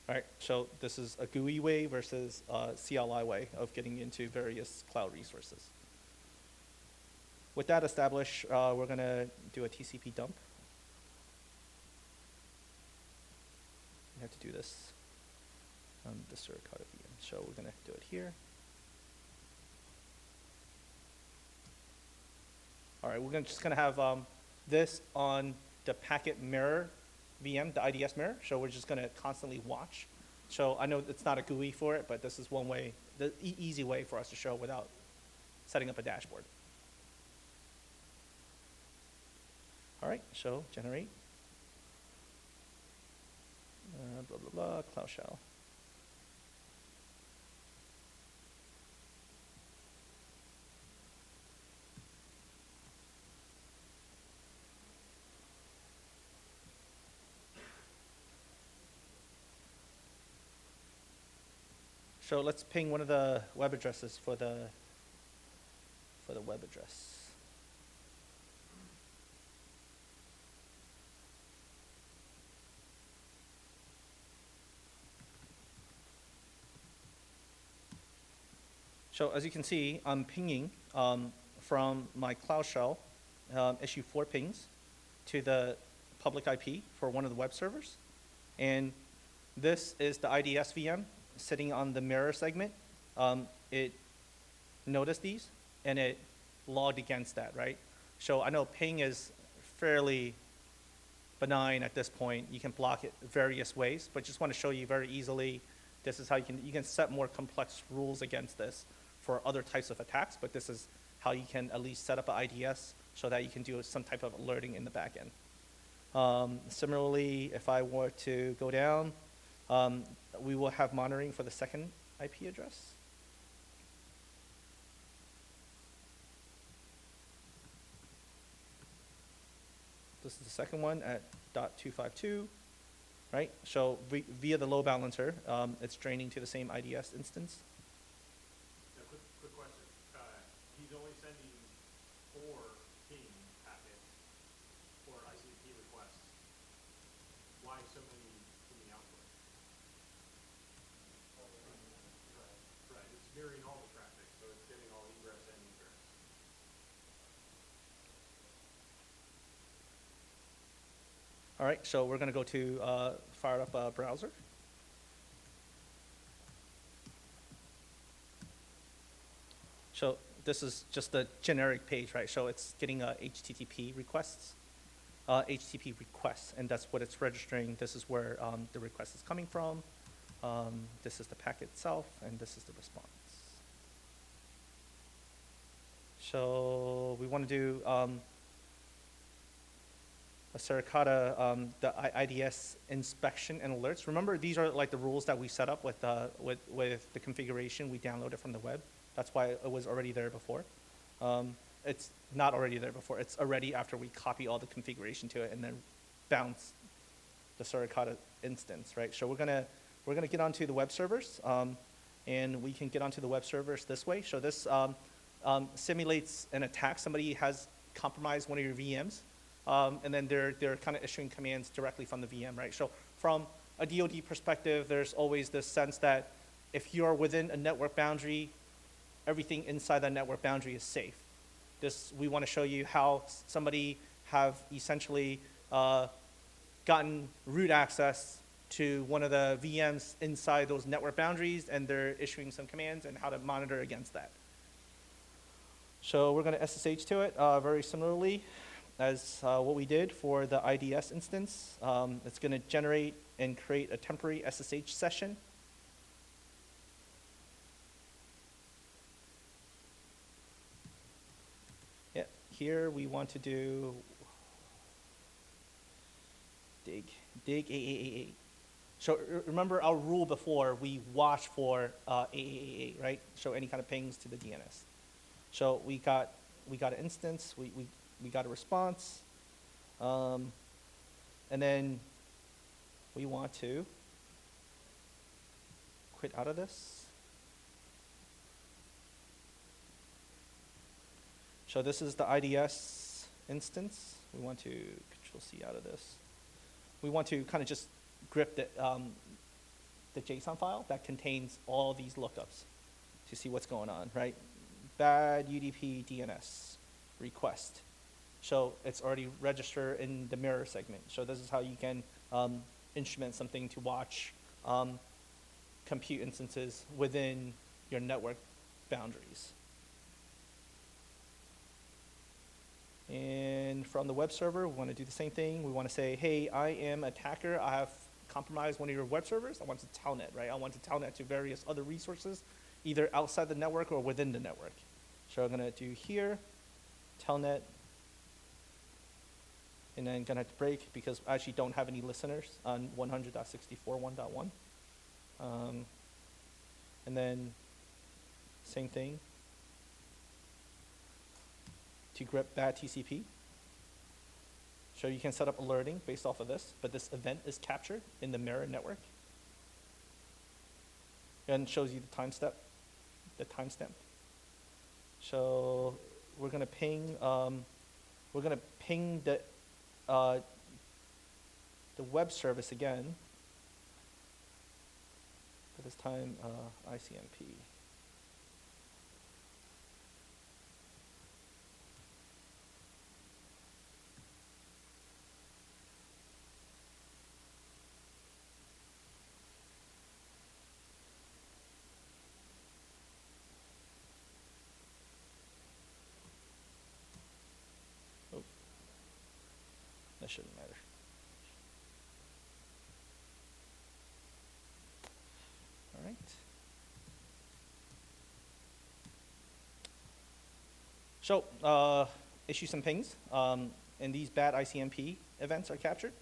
All right, so this is a GUI way versus a CLI way of getting into various cloud resources. With that established, we're going to do a TCP dump. We have to do this on the Suricata VM, so we're going to do it here. All right, we're just going to have this on the packet mirror VM, the IDS mirror, so we're just going to constantly watch. So I know it's not a GUI for it, but this is one way, the easy way for us to show without setting up a dashboard. All right, so generate. Blah, blah, blah, Cloud Shell. So let's ping one of the web addresses for the web address. So as you can see, I'm pinging from my Cloud Shell issue 4 pings to the public IP for one of the web servers. And this is the IDS VM sitting on the mirror segment. It noticed these, and it logged against that, right? So I know ping is fairly benign at this point. You can block it various ways, but just want to show you very easily, this is how you can set more complex rules against this for other types of attacks, but this is how you can at least set up an IDS so that you can do some type of alerting in the back end. Similarly, if I were to go down, we will have monitoring for the second IP address. This is the second one at .252, right? So via the load balancer, it's draining to the same IDS instance. Quick question. He's only sending 4 ping packets for ICP requests. Why so many in the output? Right, it's mirroring all the traffic, so it's getting all egress and egress. All right, so we're going to go to fire up a browser. So this is just the generic page, right? So it's getting HTTP requests, and that's what it's registering. This is where the request is coming from. This is the packet itself, and this is the response. So we want to do a Suricata, the IDS inspection and alerts. Remember, these are like the rules that we set up with the configuration we downloaded from the web. That's why it was already there before. It's not already there before. It's already after we copy all the configuration to it and then bounce the Suricata instance, right? So we're gonna get onto the web servers, and we can get onto the web servers this way. So this simulates an attack. Somebody has compromised one of your VMs. and then they're kind of issuing commands directly from the VM, right? So from a DoD perspective, there's always this sense that if you're within a network boundary, everything inside that network boundary is safe. We want to show you how somebody have essentially gotten root access to one of the VMs inside those network boundaries, and they're issuing some commands and how to monitor against that. So we're going to SSH to it very similarly as what we did for the IDS instance. It's going to generate and create a temporary SSH session. Yeah, here we want to do dig 888. So remember our rule before, we watch for 888, right? Show any kind of pings to the DNS. So we got an instance, we got a response, and then we want to quit out of this. So this is the IDS instance. We want to Control-C out of this. We want to kind of just grip the JSON file that contains all these lookups to see what's going on, right? Bad UDP DNS request. So it's already registered in the mirror segment. So this is how you can instrument something to watch compute instances within your network boundaries. And from the web server, we want to do the same thing. We want to say, hey, I am attacker. I have compromised one of your web servers. I want to telnet, right? I want to telnet to various other resources, either outside the network or within the network. So I'm going to do here, telnet, and then going to have to break because I actually don't have any listeners on 100.64.1.1. And then same thing to grip bad TCP. So you can set up alerting based off of this, but this event is captured in the mirror network and shows you the timestamp. So we're gonna ping the web service again, but this time ICMP. That shouldn't matter. All right. So issue some pings, and these bad ICMP events are captured.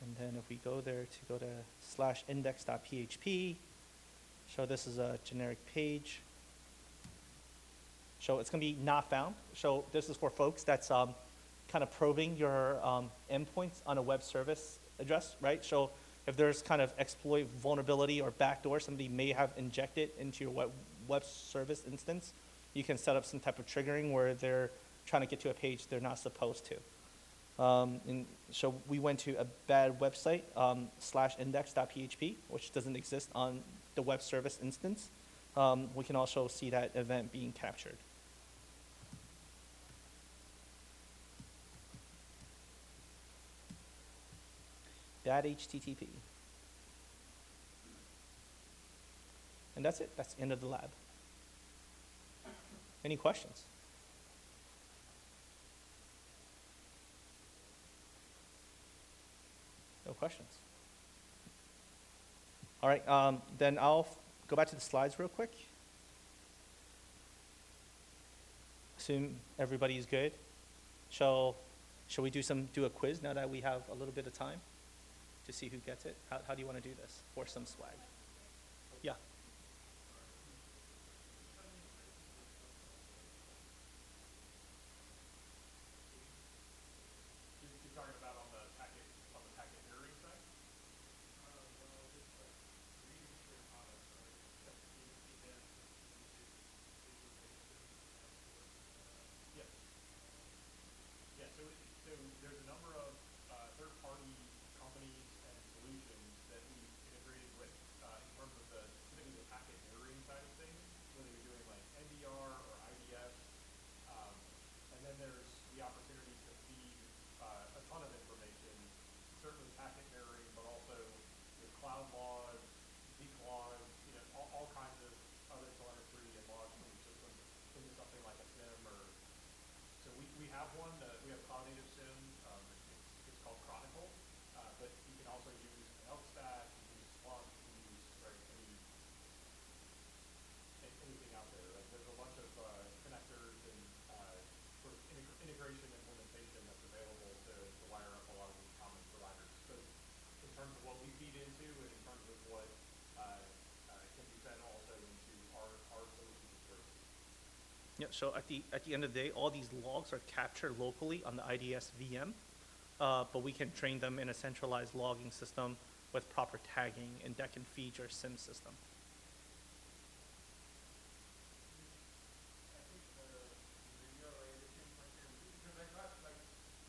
And then if we go there to go to /index.php, so this is a generic page. So it's going to be not found. So this is for folks that's kind of probing your endpoints on a web service address, right? So if there's kind of exploit vulnerability or backdoor somebody may have injected into your web service instance, you can set up some type of triggering where they're trying to get to a page they're not supposed to. And so we went to a bad website, /index.php, which doesn't exist on the web service instance. We can also see that event being captured. Bad HTTP. And that's it. That's the end of the lab. Any questions? No questions. All right, then I'll go back to the slides real quick. Assume everybody's good. Shall we do a quiz now that we have a little bit of time to see who gets it? How do you want to do this? For some swag. Yeah. You're talking about on the packet mirroring side? Yeah, so at the end of the day, all these logs are captured locally on the IDS VM, but we can train them in a centralized logging system with proper tagging, and that can feed your SIM system. I think the URA, the pinpoint here, because I thought, like,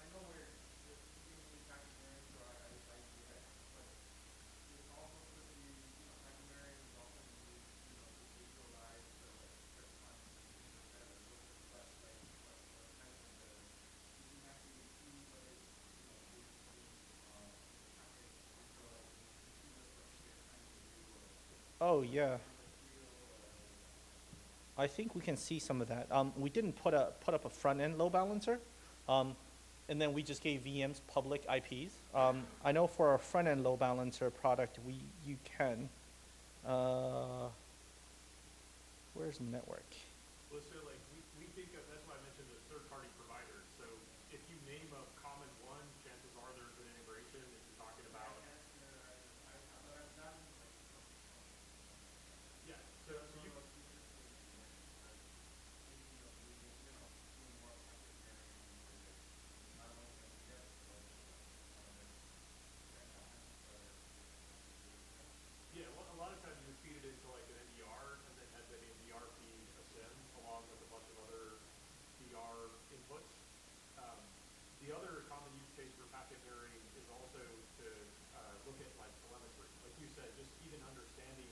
I know where the CEU pachyderm, so I get it, but it also could be, pachyderm is often used, to visualize the, like, stress concentrations or whatever, a little bit less like what Python does. You can actually see what it's, basically, the packet visualizing, you can see what they're trying to do, or Oh, yeah. feel, I think we can see some of that. We didn't put up a front-end load balancer, and then we just gave VMs public IPs. I know for our front-end load balancer product, you can. Where's network? Well, so like, we think of, that's why I mentioned the third-party providers. So if you name a common one, chances are there's an integration if you're talking about. Yeah, so you, yeah, well, a lot of times you would feed it into like an NDR, and then have that NDR feed a SIM along with a bunch of other DR inputs. The other common use case for packet mirroring is also to look at like telemetry. Like you said, just even understanding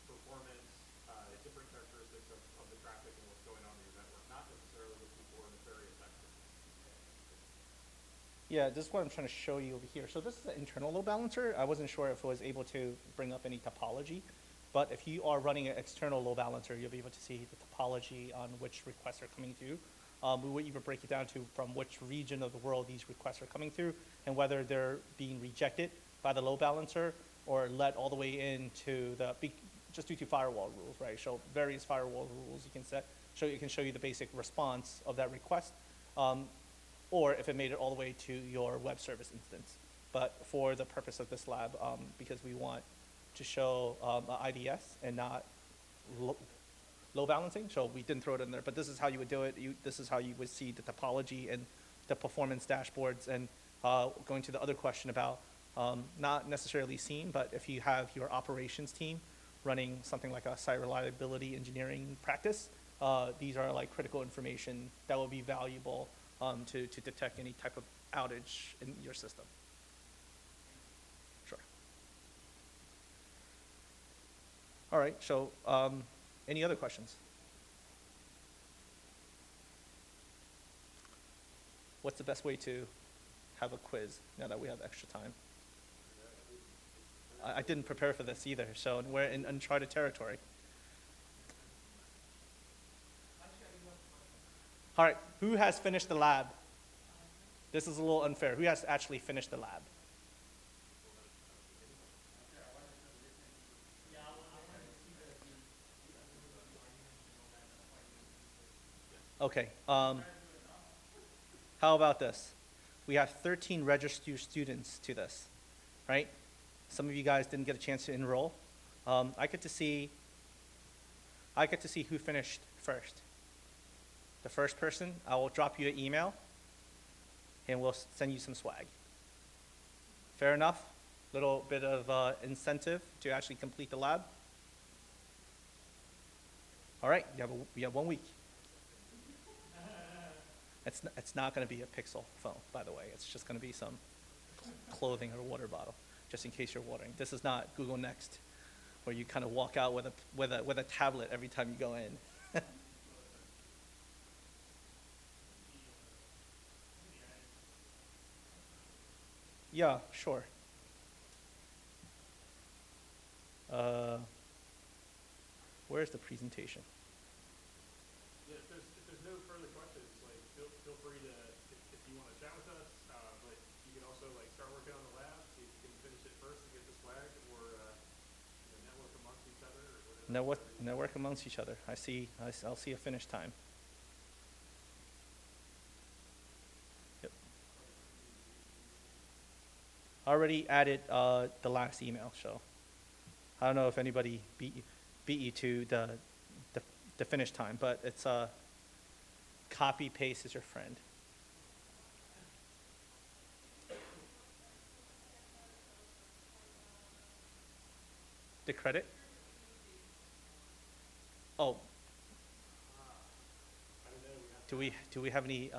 performance, different characteristics of the traffic and what's going on in your network, not necessarily looking for nefarious actions. Yeah, this is what I'm trying to show you over here. So this is an internal load balancer. I wasn't sure if it was able to bring up any topology, but if you are running an external load balancer, you'll be able to see the topology on which requests are coming through. We would even break it down to from which region of the world these requests are coming through, and whether they're being rejected by the load balancer or let all the way into just due to firewall rules, right? So various firewall rules you can set. It can show you the basic response of that request. Or if it made it all the way to your web service instance. But for the purpose of this lab, because we want to show IDS and not load balancing, so we didn't throw it in there. But this is how you would do it. This is how you would see the topology and the performance dashboards. And going to the other question about not necessarily SIEM, but if you have your operations team running something like a site reliability engineering practice, these are like critical information that will be valuable to detect any type of outage in your system. Sure. All right, so any other questions? What's the best way to have a quiz now that we have extra time? I didn't prepare for this either, so we're in uncharted territory. All right, who has finished the lab? This is a little unfair. Who has actually finished the lab? Okay, how about this? We have 13 registered students to this, right? Some of you guys didn't get a chance to enroll. I get to see who finished first. The first person, I will drop you an email, and we'll send you some swag. Fair enough? Little bit of incentive to actually complete the lab. All right, you have 1 week. It's not going to be a Pixel phone, by the way. It's just going to be some clothing or water bottle, just in case you're watering. This is not Google Next, where you kind of walk out with a tablet every time you go in. Yeah, sure. Where's the presentation? Yeah, if there's no further questions, like feel free to, if you want to chat with us, but you can also like start working on the lab, see if you can finish it first and get the swag, or network amongst each other, or whatever. Network amongst each other. I'll see a finish time. Yep. Already added the last email, so I don't know if anybody beat you to the finish time, but it's copy paste is your friend. The credit? Oh. Do we have any,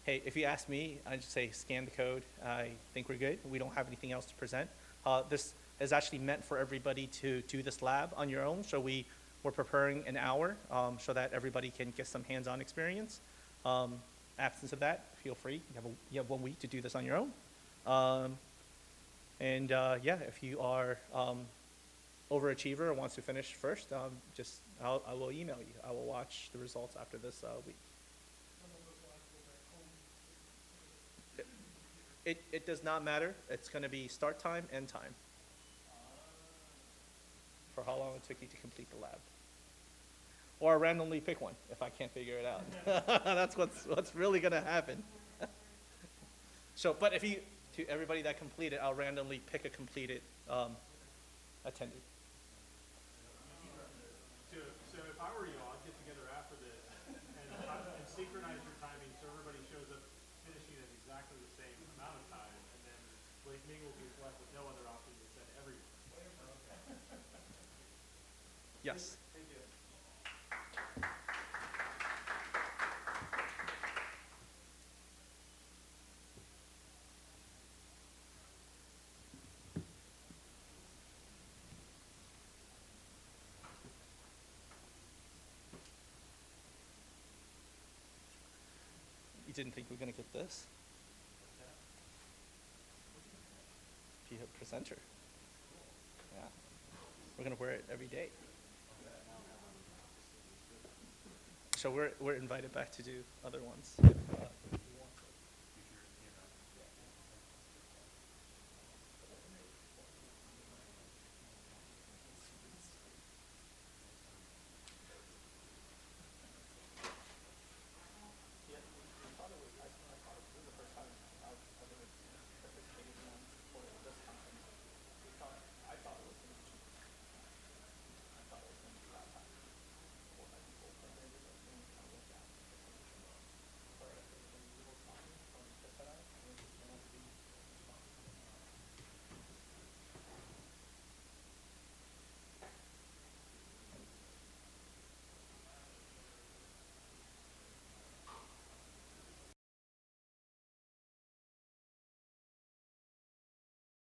hey, if you ask me, I'd just say scan the code. I think we're good. We don't have anything else to present. This is actually meant for everybody to do this lab on your own. So we're preparing an hour so that everybody can get some hands-on experience. Absence of that, feel free. You have 1 week to do this on your own. Yeah, if you are overachiever or wants to finish first, I will email you. I will watch the results after this week. It does not matter. It's going to be start time, end time. For how long it took you to complete the lab. Or randomly pick one if I can't figure it out. That's what's really going to happen. So, but to everybody that completed, I'll randomly pick a completed attendee. So if I were you, I'd get together after this and synchronize your timing so everybody shows up finishing at exactly the same amount of time, and then Blake Ming will be left with no other option to send everyone. Yes. Thank you. You didn't think we were going to get this? Be a presenter. Yeah. We're going to wear it every day. So we're invited back to do other ones.